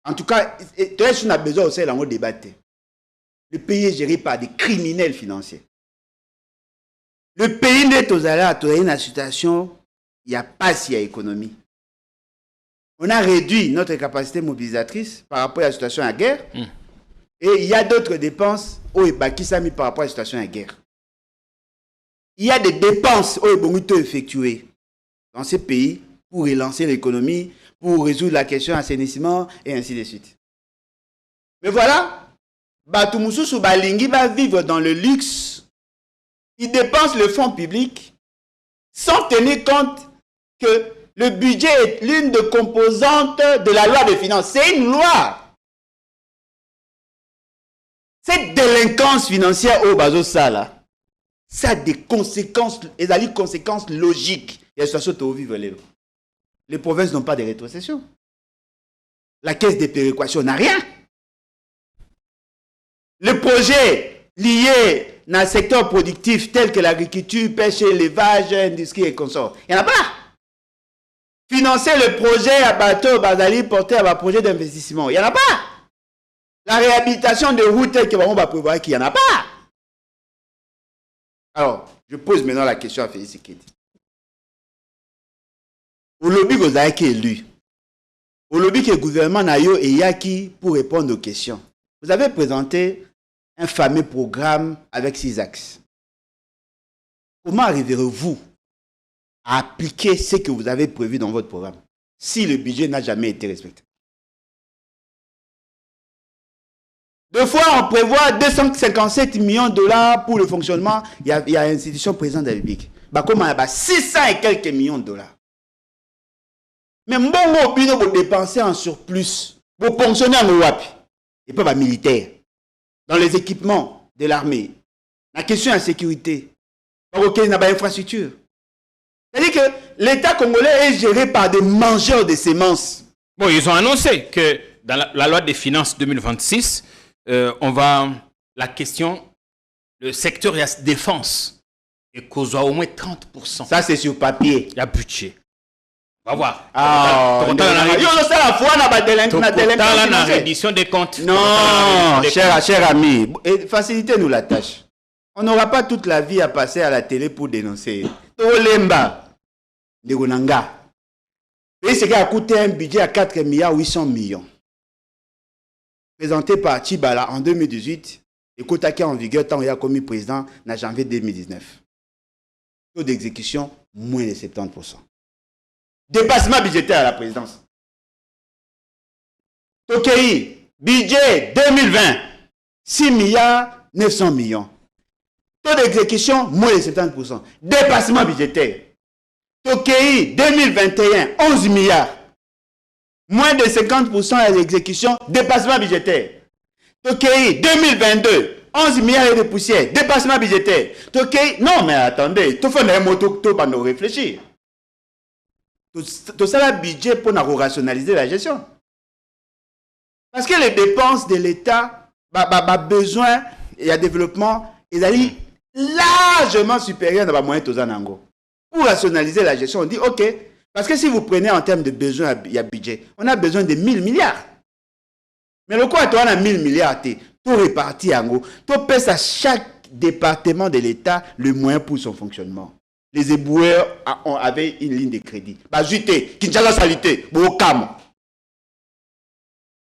En tout cas, on a besoin aussi de débattre. Le pays est géré par des criminels financiers. Le pays n'est aux aléas, il y a une situation, il n'y a pas si il y a économie. On a réduit notre capacité mobilisatrice par rapport à la situation à guerre. Et il y a d'autres dépenses qui sont mises par rapport à la situation à guerre. Il y a des dépenses qui sont effectuées dans ces pays pour relancer l'économie, pour résoudre la question assainissement et ainsi de suite. Mais voilà, Batumoussou Balingi va vivre dans le luxe. Il dépense le fonds public sans tenir compte que le budget est l'une des composantes de la loi des finances. C'est une loi. Cette délinquance financière au Bazo Sala, ça a des conséquences, des conséquences logiques. Il y a une situation où vivre les provinces n'ont pas de rétrocession. La caisse de péréquation n'a rien. Le projet lié dans le secteur productif tel que l'agriculture, pêche, élevage, industrie et consorts, il n'y en a pas. Financer le projet à bateau, Bazali, porter à un projet d'investissement, il n'y en a pas. La réhabilitation de routes, on va prévoir qu'il n'y en a pas. Alors, je pose maintenant la question à Félix Tshisekedi. Au lobby que vous avez élu, au lobby que le gouvernement n'a eu et Yaki pour répondre aux questions, vous avez présenté un fameux programme avec 6 axes. Comment arriverez-vous à appliquer ce que vous avez prévu dans votre programme si le budget n'a jamais été respecté? 2 fois, on prévoit $257 millions pour le fonctionnement. Il y a l'institution présidente de la République. Comment il y a 600 et quelques millions $. Mais bon, vous dépensez en surplus. Vous fonctionnez en WAP. Et pas militaire. Dans les équipements de l'armée. La question de la sécurité. Il n'y a pas d'infrastructure. C'est-à-dire que l'État congolais est géré par des mangeurs de semences. Bon, ils ont annoncé que dans la loi des finances 2026, la question, le secteur de défense, et qu'on soit au moins 30%. Ça, c'est sur papier. Il y a budget. On va voir. La reddition des comptes. Non, cher ami, facilitez-nous la tâche. On n'aura pas toute la vie à passer à la télé pour dénoncer. Tolemba, de Gonanga. Et ce qui a coûté un budget à 4,8 milliards. Présenté par Tchibala en 2018, et Kotaki en vigueur tant qu'il a commis président en janvier 2019. Taux d'exécution, moins de 70%. Dépassement budgétaire à la présidence. Tokei, budget 2020, 6 milliards 900 millions. Taux d'exécution, moins de 70%. Dépassement budgétaire. Tokei 2021, 11 milliards. Moins de 50% à l'exécution, dépassement budgétaire. Tokei 2022, 11 milliards de poussière, dépassement budgétaire. Tokei, non mais attendez, tout faut un moto pour nous réfléchir. Tout ça, le budget pour nous rationaliser la gestion. Parce que les dépenses de l'État, besoin et à développement, ils allaient largement supérieurs à la moyenne de Zanango. Pour rationaliser la gestion, on dit, ok, Parce que si vous prenez en termes de besoin, il y a budget, on a besoin de 1000 milliards. Mais le quoi, on a 1000 milliards, tout réparti en gros. Tout pèse à chaque département de l'État le moyen pour son fonctionnement. Les éboueurs avaient une ligne de crédit. Bazute, Kinshasa Salité, Bokam.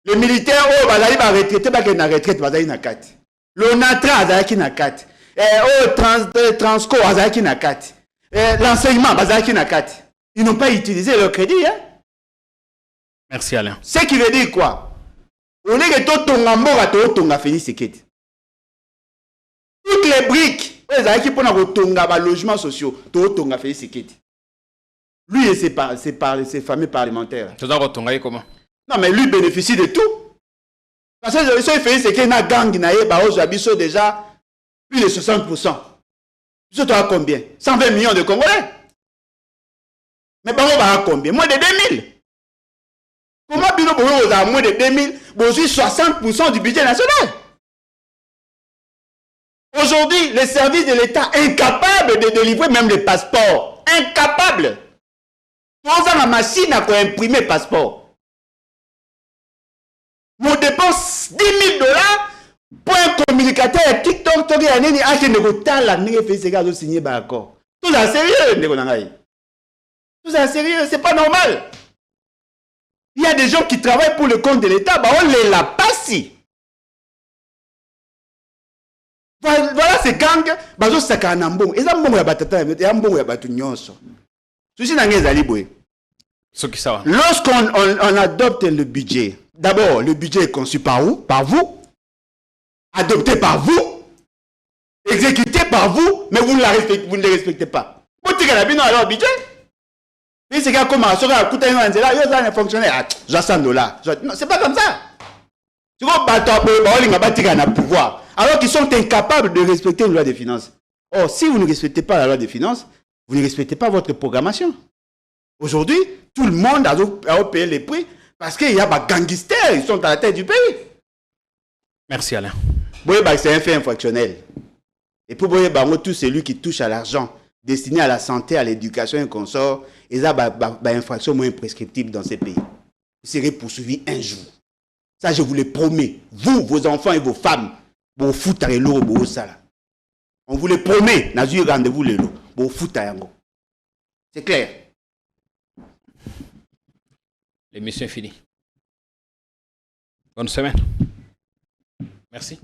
Les militaires, oh, bazali ba retraité, ba na retraite, bazali na kati. L'onatra, bazali na kati. Transco, bazali na kati. L'enseignement, bazali na kati. Ils n'ont pas utilisé leur crédit, hein? Merci Alain. Ce qui veut dire quoi? On est que tout ton amour tonga Félix Sekedi. Toutes les briques, qui pour un logement social, tout tonga Félix Sekedi. Lui et ses familles parlementaires. Tu dois tonga comment? Non, mais lui bénéficie de tout. Parce que ce Félix Sekedi na gang na abisso déjà plus de 60%. Tu sais toi combien? 120 millions de Congolais. Mais bon, on va combien? Moins de 2000. Comment Bino Boyo a moins de 2000, vous 60% du budget national? Aujourd'hui, les services de l'État incapables de délivrer même les passeports. Incapables. Tout ça, ma machine a imprimer le passeport. On dépense 10 000 $ pour un communicateur TikTok, tout ça sérieux, tout ça sérieux, c'est pas normal. Il y a des gens qui travaillent pour le compte de l'État, bah on les la passe. Voilà ces gangs, bah je sais qu'un ambon, et ça mbongo ya batata, et ambongo ya batu nyonso. Ceci n'a rien boy. Lorsqu'on adopte le budget, d'abord le budget est conçu par où? Par vous, adopté par vous, exécuté par vous, mais vous ne le respectez pas. Vous dites qu'il y a bien alors budget. Mais c'est comme ça, il y a un fonctionnaire, j'ai 100 $. Non, c'est pas comme ça. Tu vois, pouvoir. Alors qu'ils sont incapables de respecter une loi des finances. Or, si vous ne respectez pas la loi des finances, vous ne respectez pas votre programmation. Aujourd'hui, tout le monde a payé les prix parce qu'il y a des gangsters, ils sont à la tête du pays. Merci Alain. C'est un fait infractionnel. Et pour tout celui qui touche à l'argent destiné à la santé, à l'éducation et consort, et ça, infraction moins prescriptible dans ces pays. Vous serez poursuivis un jour. Ça, je vous le promets. Vous, vos enfants et vos femmes, vous foutez l'eau, vous ça. On vous le promet. Nazu rendez-vous le lot. Vous foutez l'eau. C'est clair. L'émission est finie. Bonne semaine. Merci.